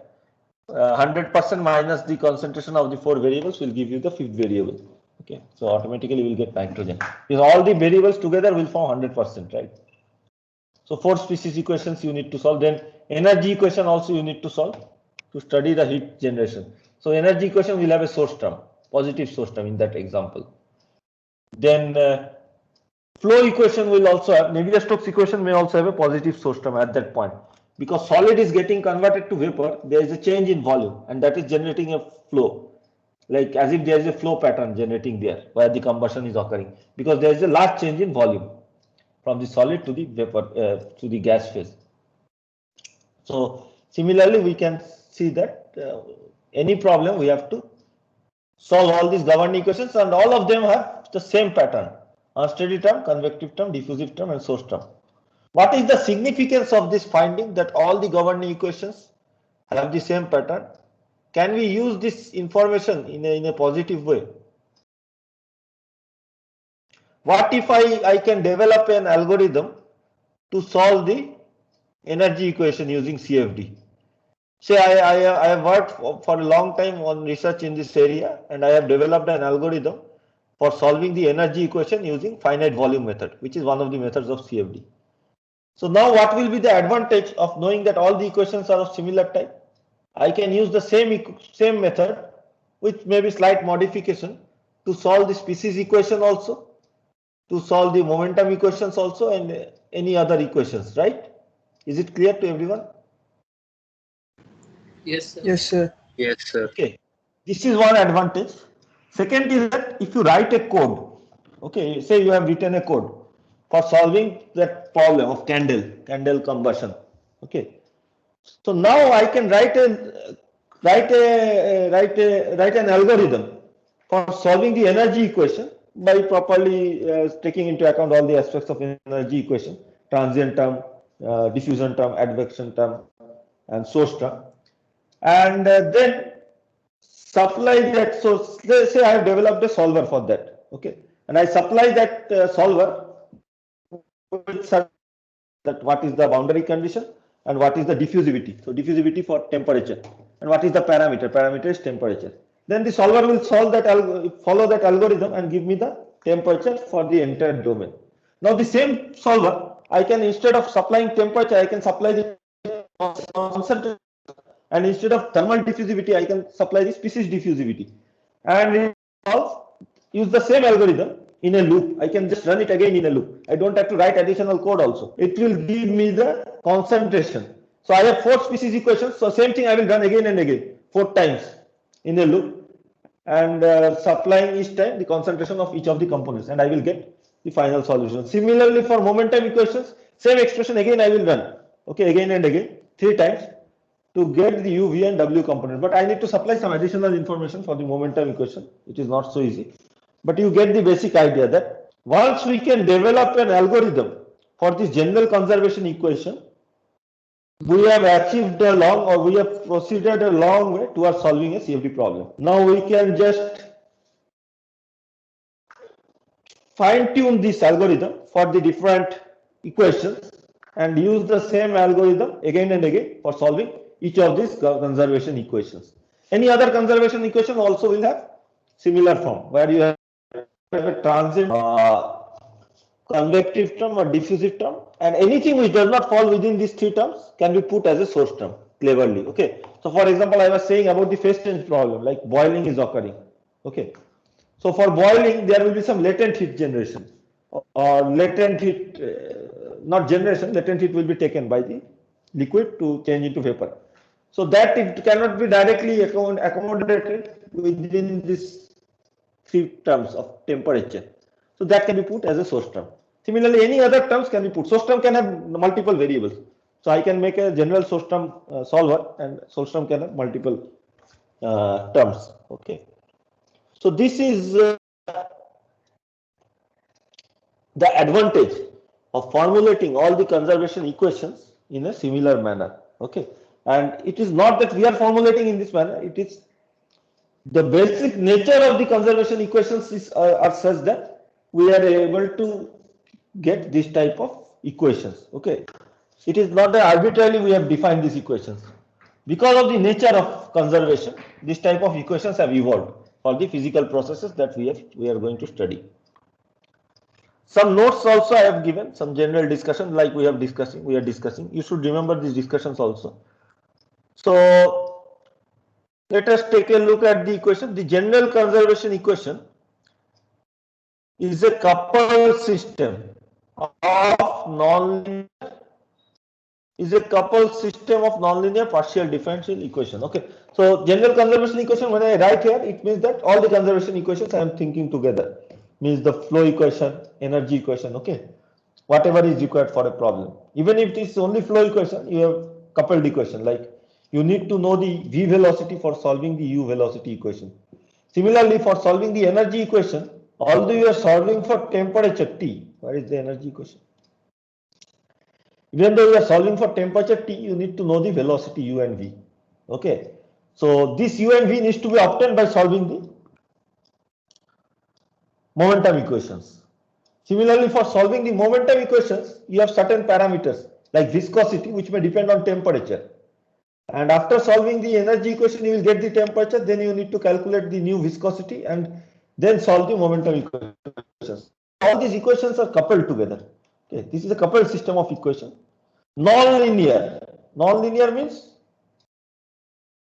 Speaker 1: 100% minus the concentration of the 4 variables will give you the 5th variable. Okay, so automatically you will get nitrogen, because all the variables together will form 100%, right? So 4 species equations you need to solve. Then energy equation also you need to solve to study the heat generation. So energy equation will have a source term, positive source term in that example. Then flow equation will also have, Navier-Stokes equation may also have a positive source term at that point, because solid is getting converted to vapor, there is a change in volume and that is generating a flow. like as if there is a flow pattern generating there where the combustion is occurring, because there is a large change in volume from the solid to the vapor to the gas phase. So similarly, we can see that any problem we have to solve all these governing equations, and all of them have the same pattern: unsteady term, convective term, diffusive term, and source term. What is the significance of this finding that all the governing equations have the same pattern? Can we use this information in a positive way? What if I can develop an algorithm to solve the energy equation using CFD? Say I have worked for a long time on research in this area, and I have developed an algorithm for solving the energy equation using finite volume method, which is one of the methods of CFD. So now what will be the advantage of knowing that all the equations are of similar type? I can use the same method with maybe slight modification to solve the species equation also, to solve the momentum equations also, and any other equations, right? Is it clear to everyone?
Speaker 2: Yes, sir.
Speaker 6: Yes, sir.
Speaker 5: Yes, sir.
Speaker 1: Okay, this is one advantage. Second is that if you write a code, okay, say you have written a code for solving that problem of candle combustion, okay. So now I can write an algorithm for solving the energy equation by properly taking into account all the aspects of energy equation: transient term, diffusion term, advection term, and source term, and then supply that. So let's say I have developed a solver for that, okay, and I supply that solver with that what is the boundary condition and what is the diffusivity. So diffusivity for temperature, and what is the parameter? Parameter is temperature. Then the solver will solve that follow that algorithm and give me the temperature for the entire domain. Now the same solver, I can, instead of supplying temperature, I can supply the concentration, and instead of thermal diffusivity, I can supply the species diffusivity, and use the same algorithm in a loop. I can just run it again in a loop. I don't have to write additional code also. It will give me the concentration. So I have 4 species equations. So same thing I will run again and again 4 times in a loop, and supplying each time the concentration of each of the components, and I will get the final solution. Similarly, for momentum equations, same expression again I will run, okay, again and again 3 times to get the u, v, and w component. But I need to supply some additional information for the momentum equation, which is not so easy. But you get the basic idea that once we can develop an algorithm for this general conservation equation, we have achieved a long, or we have proceeded a long way towards solving a CFD problem. Now we can just fine tune this algorithm for the different equations and use the same algorithm again and again for solving each of these conservation equations. Any other conservation equation also will have similar form, where you have a transient convective term or diffusive term, and anything which does not fall within these 3 terms can be put as a source term cleverly. Okay, so for example, I was saying about the phase change problem, like boiling is occurring. Okay, so for boiling there will be some latent heat generation, or latent heat not generation, latent heat will be taken by the liquid to change into vapor. So that it cannot be directly accommodated within these 3 terms of temperature. So that can be put as a source term. Similarly, any other terms can be put. Source term can have multiple variables. So I can make a general source term solver, and source term can have multiple terms. Okay. So this is the advantage of formulating all the conservation equations in a similar manner. Okay. And it is not that we are formulating in this manner. It is the basic nature of the conservation equations are such that we are able to get this type of equations. Okay, it is not that arbitrarily we have defined these equations. Because of the nature of conservation, this type of equations have evolved for the physical processes that we are going to study. Some notes also I have given, some general discussion like we are discussing. You should remember these discussions also. So let us take a look at the equation. The general conservation equation is a coupled system of nonlinear is a coupled system of nonlinear partial differential equation. Okay, so general conservation equation, when I write here, it means that all the conservation equations I am thinking together, means the flow equation, energy equation, okay, whatever is required for a problem. Even if it is only flow equation, you have coupled equation, like you need to know the v velocity for solving the u velocity equation. Similarly, for solving the energy equation, although you are solving for temperature T, what is the energy equation? Even though you are solving for temperature T, you need to know the velocity u and v. Okay, so this u and v needs to be obtained by solving the momentum equations. Similarly, for solving the momentum equations, you have certain parameters like viscosity, which may depend on temperature. And after solving the energy equation, you will get the temperature, then you need to calculate the new viscosity and then solve the momentum equations. All these equations are coupled together. Okay, this is a coupled system of equations. Non-linear. Non-linear means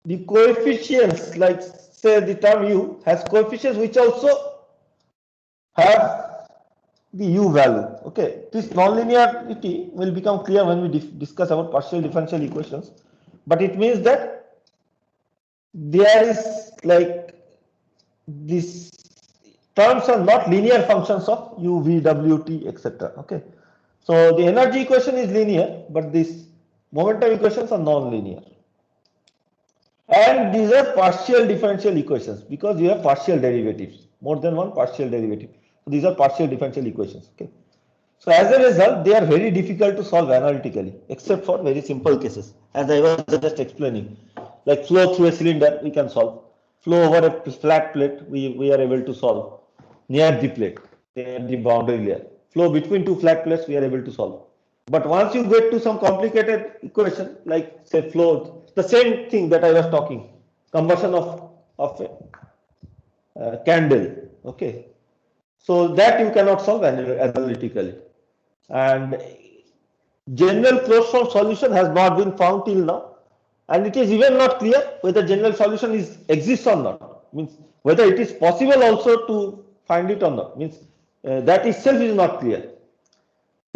Speaker 1: the coefficients, like say the term u has coefficients which also have the u value. Okay, this non-linearity will become clear when we discuss about partial differential equations. But it means that there is like these terms are not linear functions of u, v, w, t, etc. Okay, so the energy equation is linear, but these momentum equations are non-linear. And these are partial differential equations because you have partial derivatives, more than one partial derivative. So these are partial differential equations. Okay, so as a result, they are very difficult to solve analytically, except for very simple cases, as I was just explaining. Like flow through a cylinder, we can solve. Flow over a flat plate, we are able to solve. Near the plate, near the boundary layer. Flow between two flat plates, we are able to solve. But once you get to some complicated equation, like say flow, the same thing that I was talking, conversion of a candle, okay. So that you cannot solve analytically. And general closed form solution has not been found till now, and it is even not clear whether general solution exists or not. Means whether it is possible also to find it or not. Means that itself is not clear.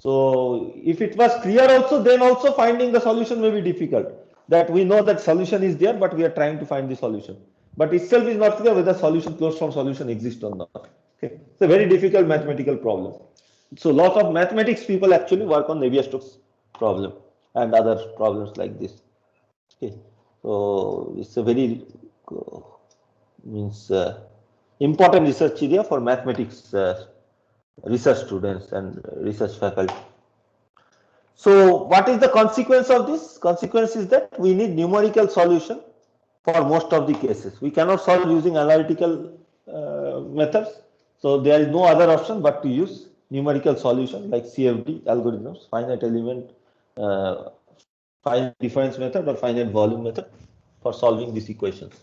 Speaker 1: So if it was clear also, then also finding the solution may be difficult. That we know that solution is there, but we are trying to find the solution. But itself is not clear whether solution, closed form solution exists or not. Okay, it's a very difficult mathematical problem. So lots of mathematics people actually work on Navier-Stokes problem and other problems like this. Okay, so it's a very important research area for mathematics research students and research faculty. So what is the consequence of this? Consequence is that we need numerical solution for most of the cases. We cannot solve using analytical methods. So there is no other option but to use numerical solution like CFD algorithms, finite element, finite difference method or finite volume method for solving these equations.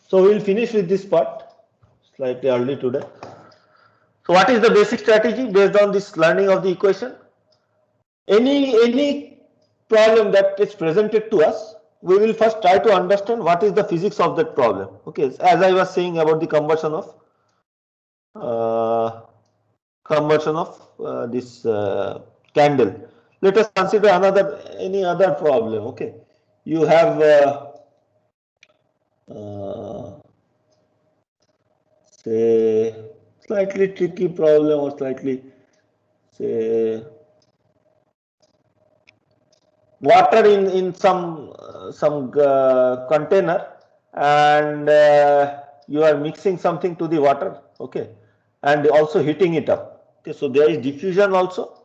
Speaker 1: So we will finish with this part slightly early today. So what is the basic strategy based on this learning of the equation? Any problem that is presented to us, we will first try to understand what is the physics of that problem. Okay, as I was saying about the conversion of this candle. Let us consider any other problem. Okay, you have say slightly tricky problem or slightly say water in some container, and you are mixing something to the water, okay, and also heating it up. Okay, so there is diffusion also,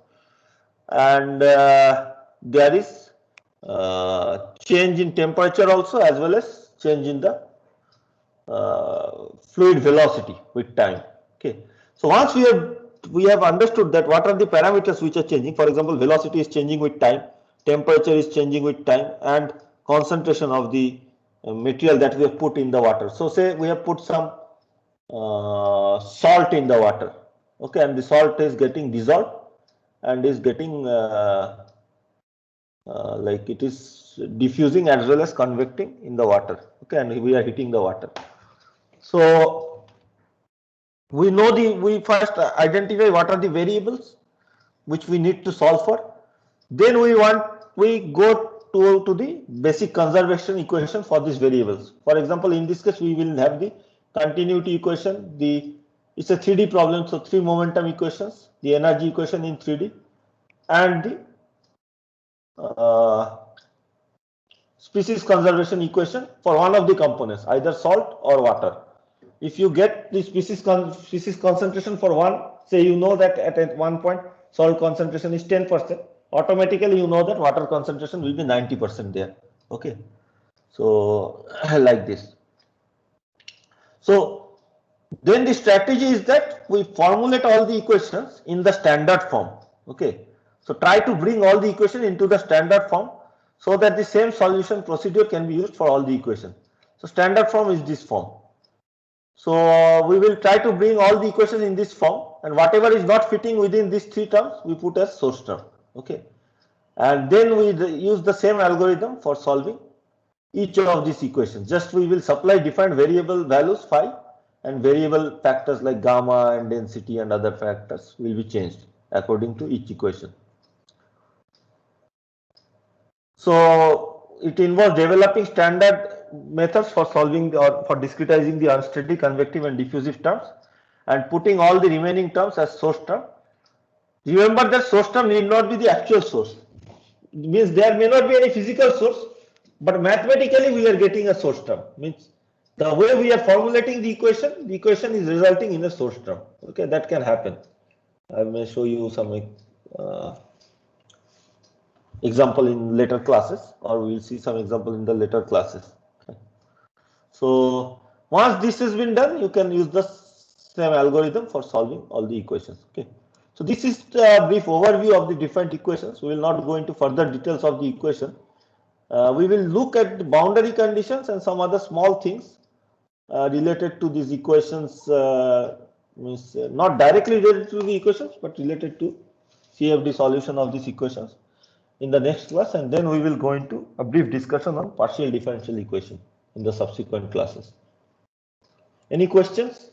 Speaker 1: and there is change in temperature also, as well as change in the fluid velocity with time. Okay, so once we have understood that what are the parameters which are changing, for example, velocity is changing with time, temperature is changing with time, and concentration of the material that we have put in the water. So say we have put some salt in the water, okay, and the salt is getting dissolved and is getting like it is diffusing as well as convecting in the water, okay, and we are heating the water. So we know we first identify what are the variables. which we need to solve for. Then we go to the basic conservation equation for these variables. For example, in this case, we will have the continuity equation. It's a 3D problem, so 3 momentum equations, the energy equation in 3D, and the species conservation equation for one of the components, either salt or water. If you get the species concentration for one, say you know that at one point salt concentration is 10%, automatically you know that water concentration will be 90% there. Okay, so like this. So then the strategy is that we formulate all the equations in the standard form. Okay, so try to bring all the equation into the standard form so that the same solution procedure can be used for all the equations. So standard form is this form. So we will try to bring all the equations in this form, and whatever is not fitting within these 3 terms, we put as source term. Okay, and then we use the same algorithm for solving each of these equations. Just we will supply different variable values phi, and variable factors like gamma and density and other factors will be changed according to each equation. So it involves developing standard methods for solving or for discretizing the unsteady, convective and diffusive terms, and putting all the remaining terms as source term. Remember that source term need not be the actual source. It means there may not be any physical source, but mathematically we are getting a source term. Means the way we are formulating the equation is resulting in a source term. Okay, that can happen. I may show you some example in later classes, or we will see some example in the later classes. Okay. So once this has been done, you can use the same algorithm for solving all the equations. Okay. So this is a brief overview of the different equations. We will not go into further details of the equation. We will look at the boundary conditions and some other small things related to these equations, means not directly related to the equations, but related to CFD solution of these equations in the next class, and then we will go into a brief discussion on partial differential equation in the subsequent classes. Any questions?